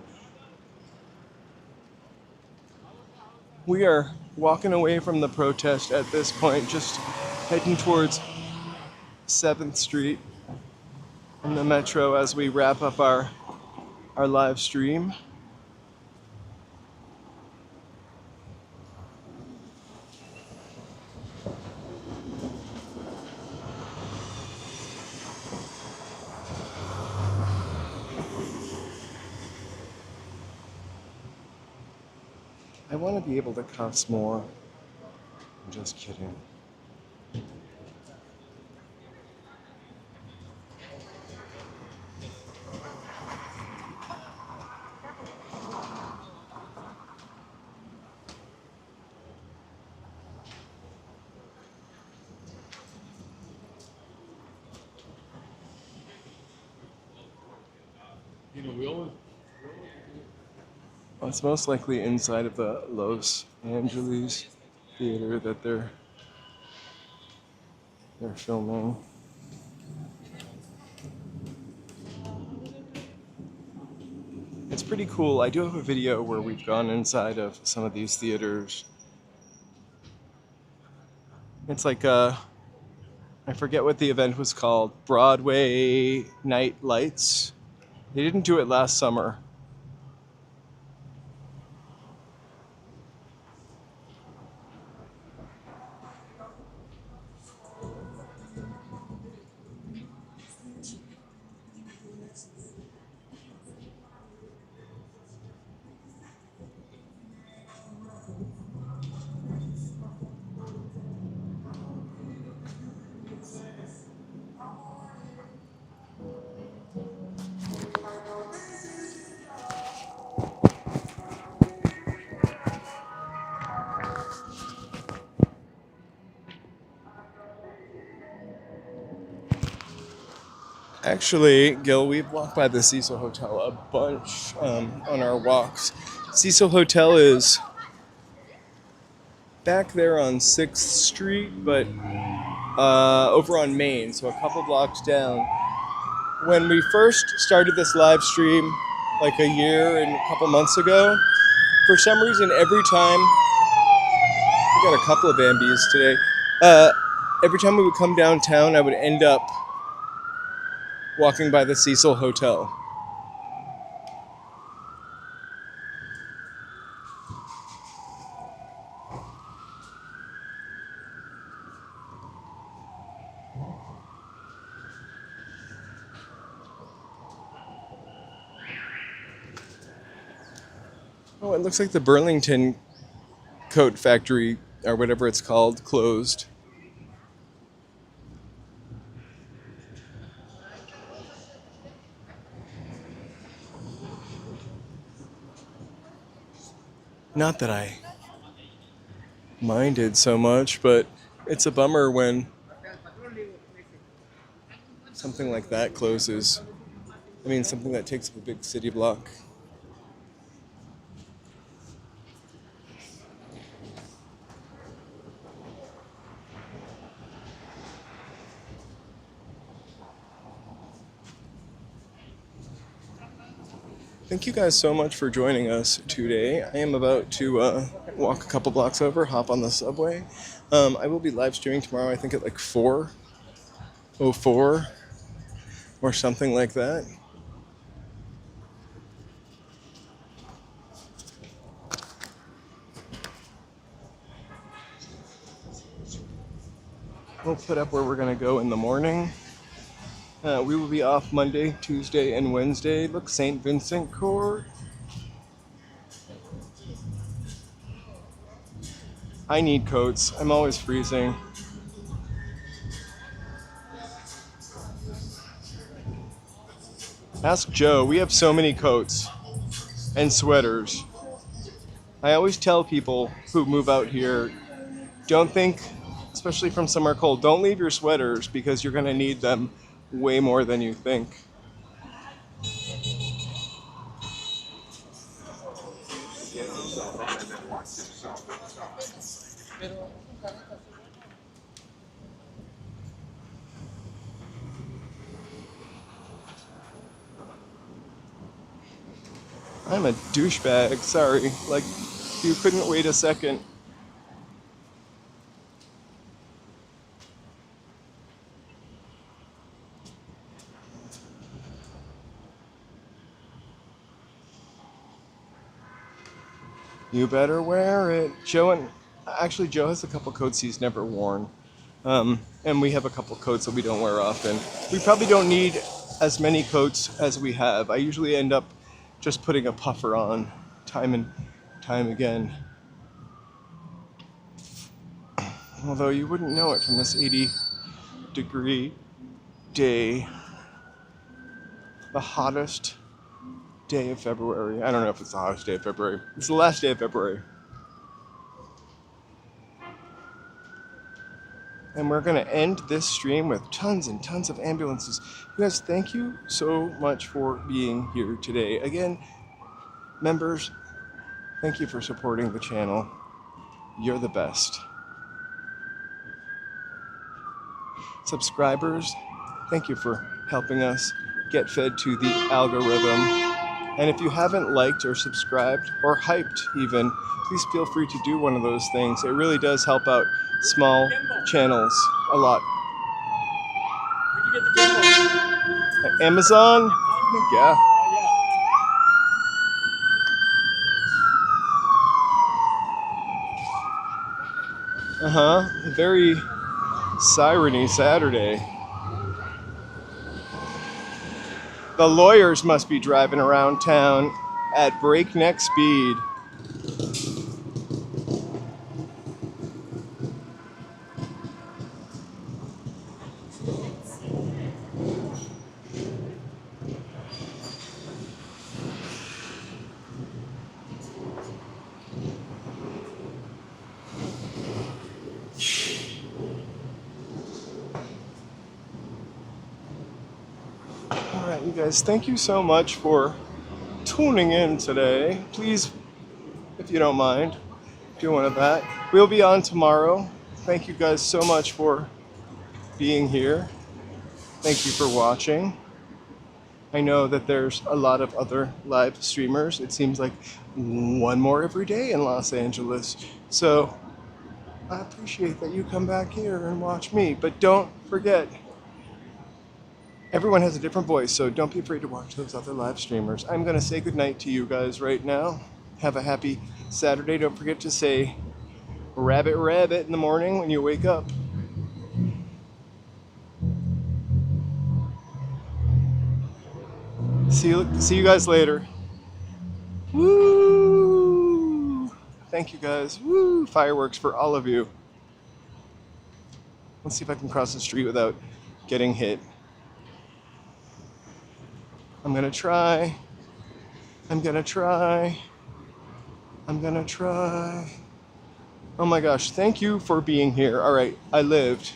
We are walking away from the protest at this point, just heading towards 7th Street and the Metro as we wrap up our live stream. I want to be able to cuss more. I'm just kidding. Well, it's most likely inside of the Los Angeles theater that they're filming. It's pretty cool. I do have a video where we've gone inside of some of these theaters. It's like I forget what the event was called. Broadway Night Lights. They didn't do it last summer. Actually, Gil, we've walked by the Cecil Hotel a bunch on our walks. Cecil Hotel is back there on 6th Street, but over on Main, so a couple blocks down. When we first started this live stream, like a year and a couple months ago, for some reason, every time, we got a couple of Bambies today, every time we would come downtown, I would end up walking by the Cecil Hotel. Oh, it looks like the Burlington Coat Factory, or whatever it's called, closed. Not that I minded so much, but it's a bummer when something like that closes. I mean, something that takes up a big city block. Thank you guys so much for joining us today. I am about to walk a couple blocks over, hop on the subway. I will be live streaming tomorrow, I think at like 4:04 or something like that. We'll put up where we're going to go in the morning. We will be off Monday, Tuesday, and Wednesday. Look, St. Vincent Court. I need coats. I'm always freezing. Ask Joe. We have so many coats and sweaters. I always tell people who move out here, don't think, especially from somewhere cold, don't leave your sweaters because you're going to need them way more than you think. I'm a douchebag, sorry. Like, you couldn't wait a second. You better wear it. Joe has a couple coats he's never worn. And we have a couple coats that we don't wear often. We probably don't need as many coats as we have. I usually end up just putting a puffer on time and time again. Although you wouldn't know it from this 80-degree day. The hottest day of February. I don't know if it's the hottest day of February. It's the last day of February. And we're going to end this stream with tons and tons of ambulances. You guys, thank you so much for being here today. Again, members, thank you for supporting the channel. You're the best. Subscribers, thank you for helping us get fed to the algorithm. And if you haven't liked or subscribed or hyped even, please feel free to do one of those things. It really does help out small channels a lot. get the gimbal? Amazon? Yeah. Uh-huh. Very siren-y Saturday. The lawyers must be driving around town at breakneck speed. All right, you guys, thank you so much for tuning in today. Please, if you don't mind, do one of that. We'll be on tomorrow. Thank you guys so much for being here. Thank you for watching. I know that there's a lot of other live streamers. It seems like one more every day in Los Angeles. So I appreciate that you come back here and watch me. But don't forget, everyone has a different voice, so don't be afraid to watch those other live streamers. I'm going to say goodnight to you guys right now. Have a happy Saturday. Don't forget to say rabbit rabbit in the morning when you wake up. See you guys later. Woo! Thank you guys. Woo! Fireworks for all of you. Let's see if I can cross the street without getting hit. I'm gonna try. I'm gonna try. I'm gonna try. Oh my gosh, thank you for being here. All right, I lived.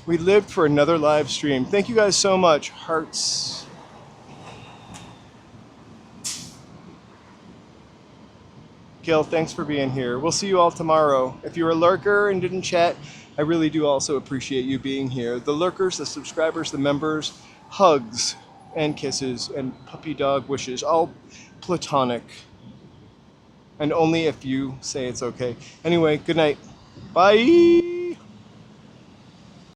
We lived for another live stream. Thank you guys so much. Hearts. Gil, thanks for being here. We'll see you all tomorrow. If you're a lurker and didn't chat, I really do also appreciate you being here. The lurkers, the subscribers, the members, hugs and kisses and puppy dog wishes, all platonic. And only if you say it's okay. Anyway, good night. Bye.